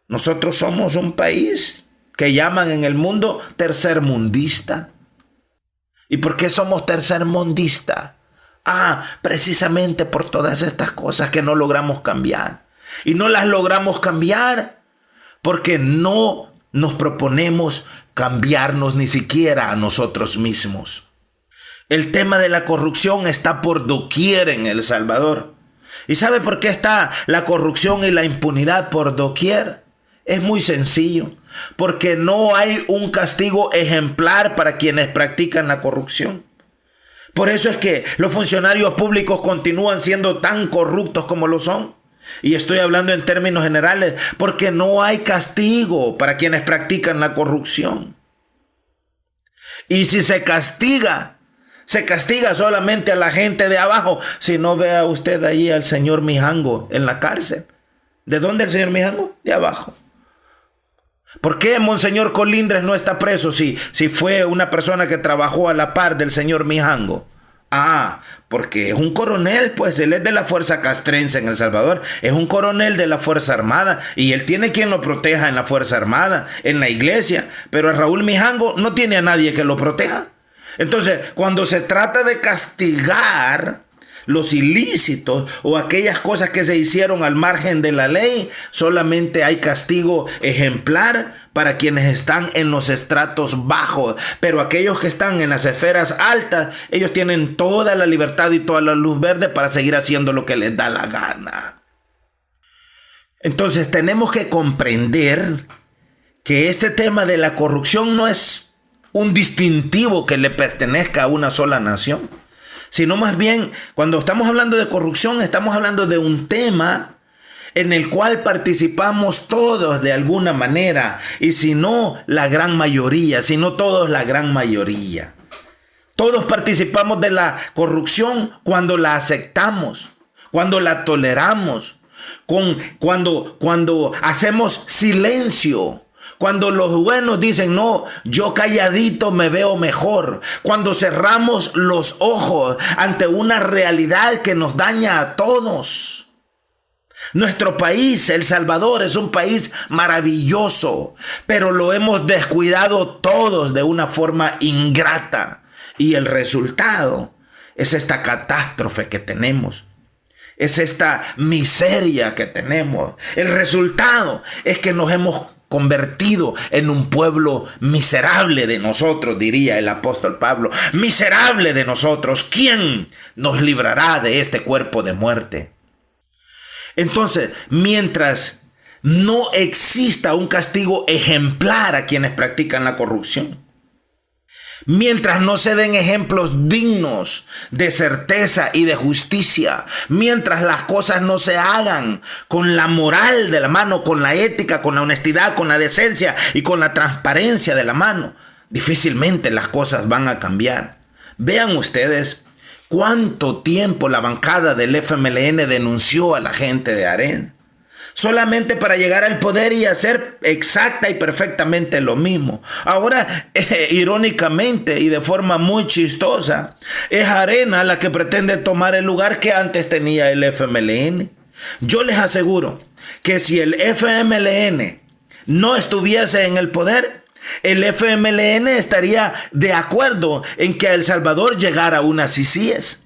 Nosotros somos un país que llaman en el mundo tercermundista. ¿Y por qué somos tercermundista? Precisamente por todas estas cosas que no logramos cambiar. Y no las logramos cambiar porque no nos proponemos cambiarnos ni siquiera a nosotros mismos. El tema de la corrupción está por doquier en El Salvador. ¿Y sabe por qué está la corrupción y la impunidad por doquier? Es muy sencillo. Porque no hay un castigo ejemplar para quienes practican la corrupción. Por eso es que los funcionarios públicos continúan siendo tan corruptos como lo son. Y estoy hablando en términos generales, porque no hay castigo para quienes practican la corrupción. Y si se castiga solamente a la gente de abajo. Si no, vea usted allí al señor Mijango en la cárcel. ¿De dónde el señor Mijango? De abajo. ¿Por qué Monseñor Colindres no está preso si fue una persona que trabajó a la par del señor Mijango? Porque es un coronel, pues él es de la Fuerza Castrense en El Salvador, es un coronel de la Fuerza Armada y él tiene quien lo proteja en la Fuerza Armada, en la iglesia, pero a Raúl Mijango no tiene a nadie que lo proteja. Entonces, cuando se trata de castigar los ilícitos o aquellas cosas que se hicieron al margen de la ley, solamente hay castigo ejemplar para quienes están en los estratos bajos, pero aquellos que están en las esferas altas, ellos tienen toda la libertad y toda la luz verde para seguir haciendo lo que les da la gana. Entonces tenemos que comprender que este tema de la corrupción no es un distintivo que le pertenezca a una sola nación, sino más bien, cuando estamos hablando de corrupción, estamos hablando de un tema en el cual participamos todos de alguna manera, y si no, la gran mayoría, si no todos, la gran mayoría. Todos participamos de la corrupción cuando la aceptamos, cuando la toleramos, cuando hacemos silencio. Cuando los buenos dicen, no, yo calladito me veo mejor. Cuando cerramos los ojos ante una realidad que nos daña a todos. Nuestro país, El Salvador, es un país maravilloso, pero lo hemos descuidado todos de una forma ingrata. Y el resultado es esta catástrofe que tenemos. Es esta miseria que tenemos. El resultado es que nos hemos convertido en un pueblo miserable de nosotros, diría el apóstol Pablo. Miserable de nosotros. ¿Quién nos librará de este cuerpo de muerte? Entonces, mientras no exista un castigo ejemplar a quienes practican la corrupción, mientras no se den ejemplos dignos de certeza y de justicia, mientras las cosas no se hagan con la moral de la mano, con la ética, con la honestidad, con la decencia y con la transparencia de la mano, difícilmente las cosas van a cambiar. Vean ustedes cuánto tiempo la bancada del FMLN denunció a la gente de Arena, solamente para llegar al poder y hacer exacta y perfectamente lo mismo. Ahora, irónicamente y de forma muy chistosa, es Arena la que pretende tomar el lugar que antes tenía el FMLN. Yo les aseguro que si el FMLN no estuviese en el poder, el FMLN estaría de acuerdo en que a El Salvador llegara unas CICIES.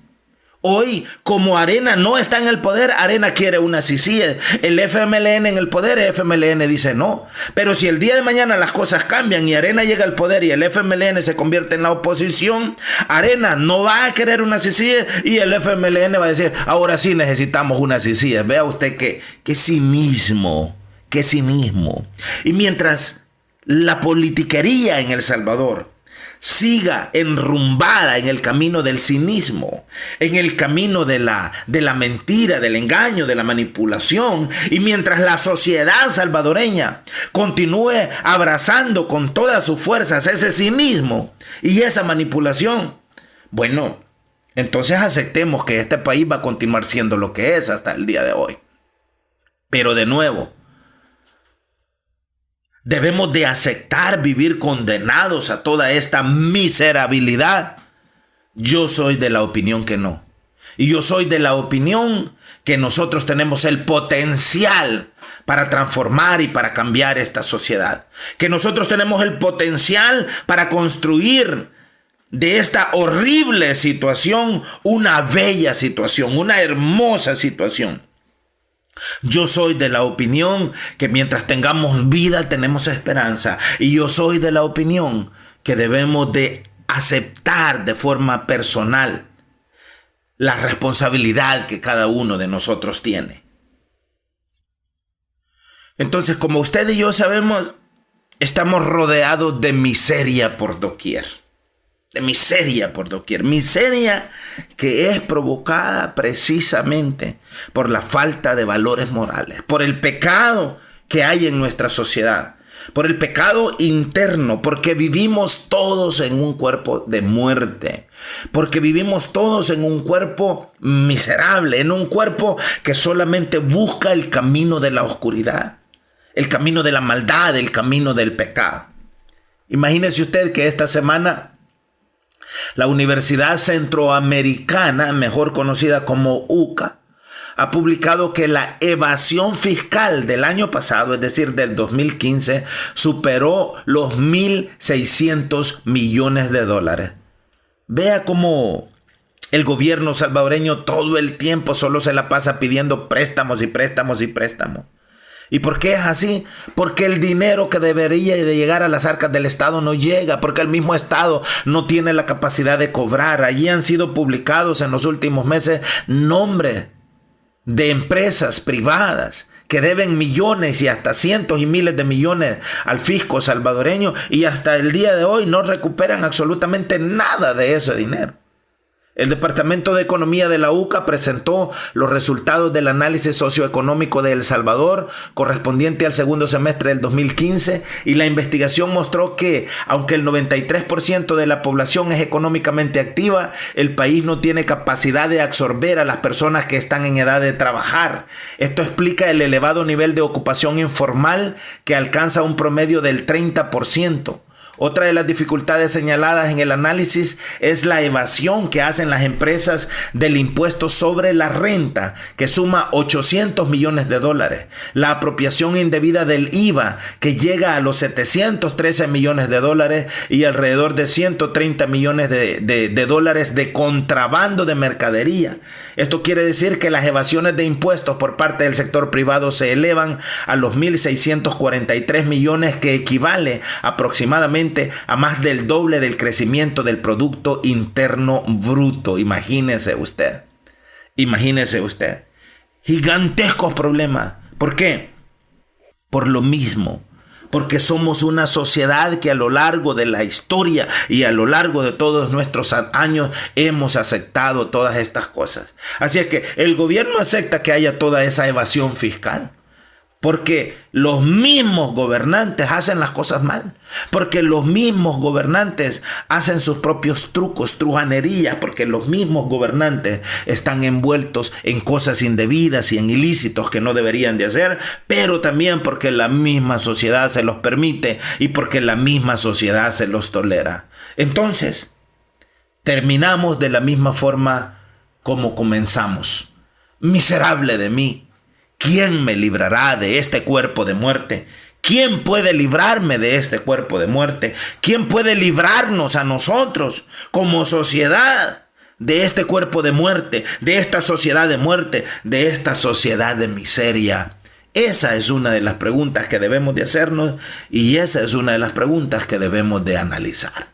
Hoy, como Arena no está en el poder, Arena quiere una CICIES. El FMLN en el poder, el FMLN dice no. Pero si el día de mañana las cosas cambian y Arena llega al poder y el FMLN se convierte en la oposición, Arena no va a querer una CICIES y el FMLN va a decir, ahora sí necesitamos una CICIES. Vea usted qué cinismo, qué cinismo. Y mientras la politiquería en El Salvador siga enrumbada en el camino del cinismo, en el camino de la mentira, del engaño, de la manipulación, y mientras la sociedad salvadoreña continúe abrazando con todas sus fuerzas ese cinismo y esa manipulación, bueno, entonces aceptemos que este país va a continuar siendo lo que es hasta el día de hoy. Pero de nuevo, debemos de aceptar vivir condenados a toda esta miserabilidad. Yo soy de la opinión que no. Y yo soy de la opinión que nosotros tenemos el potencial para transformar y para cambiar esta sociedad. Que nosotros tenemos el potencial para construir de esta horrible situación una bella situación, una hermosa situación. Yo soy de la opinión que mientras tengamos vida tenemos esperanza, y yo soy de la opinión que debemos de aceptar de forma personal la responsabilidad que cada uno de nosotros tiene. Entonces, como usted y yo sabemos, estamos rodeados de miseria por doquier. De miseria por doquier. Miseria que es provocada precisamente por la falta de valores morales, por el pecado que hay en nuestra sociedad. por el pecado interno, porque vivimos todos en un cuerpo de muerte, porque vivimos todos en un cuerpo miserable, en un cuerpo que solamente busca el camino de la oscuridad, el camino de la maldad, el camino del pecado. Imagínese usted que esta semana la Universidad Centroamericana, mejor conocida como UCA, ha publicado que la evasión fiscal del año pasado, es decir, del 2015, superó los 1.600 millones de dólares. Vea cómo el gobierno salvadoreño todo el tiempo solo se la pasa pidiendo préstamos y préstamos y préstamos. ¿Y por qué es así? Porque el dinero que debería de llegar a las arcas del Estado no llega, porque el mismo Estado no tiene la capacidad de cobrar. Allí han sido publicados en los últimos meses nombres de empresas privadas que deben millones y hasta cientos y miles de millones al fisco salvadoreño y hasta el día de hoy no recuperan absolutamente nada de ese dinero. El Departamento de Economía de la UCA presentó los resultados del análisis socioeconómico de El Salvador correspondiente al segundo semestre del 2015 y la investigación mostró que, aunque el 93% de la población es económicamente activa, el país no tiene capacidad de absorber a las personas que están en edad de trabajar. Esto explica el elevado nivel de ocupación informal que alcanza un promedio del 30%. Otra de las dificultades señaladas en el análisis es la evasión que hacen las empresas del impuesto sobre la renta, que suma 800 millones de dólares. La apropiación indebida del IVA, que llega a los 713 millones de dólares y alrededor de 130 millones de dólares de contrabando de mercadería. Esto quiere decir que las evasiones de impuestos por parte del sector privado se elevan a los 1.643 millones, que equivale aproximadamente a más del doble del crecimiento del Producto Interno Bruto. Imagínese usted. Gigantescos problemas. ¿Por qué? Por lo mismo. Porque somos una sociedad que a lo largo de la historia y a lo largo de todos nuestros años hemos aceptado todas estas cosas. Así es que el gobierno acepta que haya toda esa evasión fiscal. Porque los mismos gobernantes hacen las cosas mal. Porque los mismos gobernantes hacen sus propios trucos, trujanerías. Porque los mismos gobernantes están envueltos en cosas indebidas y en ilícitos que no deberían de hacer. Pero también porque la misma sociedad se los permite y porque la misma sociedad se los tolera. Entonces, terminamos de la misma forma como comenzamos. Miserable de mí. ¿Quién me librará de este cuerpo de muerte? ¿Quién puede librarme de este cuerpo de muerte? ¿Quién puede librarnos a nosotros como sociedad de este cuerpo de muerte, de esta sociedad de muerte, de esta sociedad de miseria? Esa es una de las preguntas que debemos de hacernos y esa es una de las preguntas que debemos de analizar.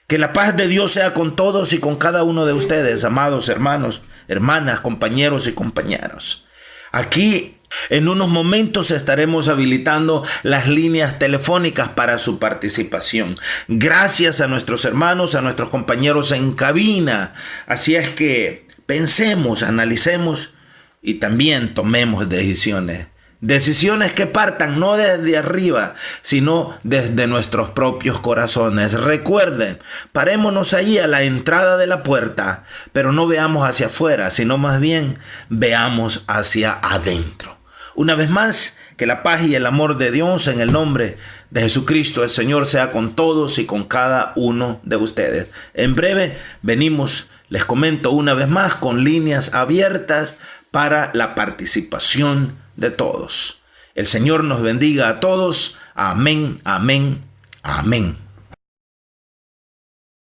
Que la paz de Dios sea con todos y con cada uno de ustedes, amados hermanos, hermanas, compañeros y compañeras. Aquí en unos momentos estaremos habilitando las líneas telefónicas para su participación. Gracias a nuestros hermanos, a nuestros compañeros en cabina. Así es que pensemos, analicemos y también tomemos decisiones. Decisiones que partan no desde arriba, sino desde nuestros propios corazones. Recuerden, parémonos allí a la entrada de la puerta, pero no veamos hacia afuera, sino más bien veamos hacia adentro. Una vez más, que la paz y el amor de Dios en el nombre de Jesucristo el Señor sea con todos y con cada uno de ustedes. En breve venimos, les comento una vez más, con líneas abiertas para la participación de todos. El Señor nos bendiga a todos. Amén, amén, amén.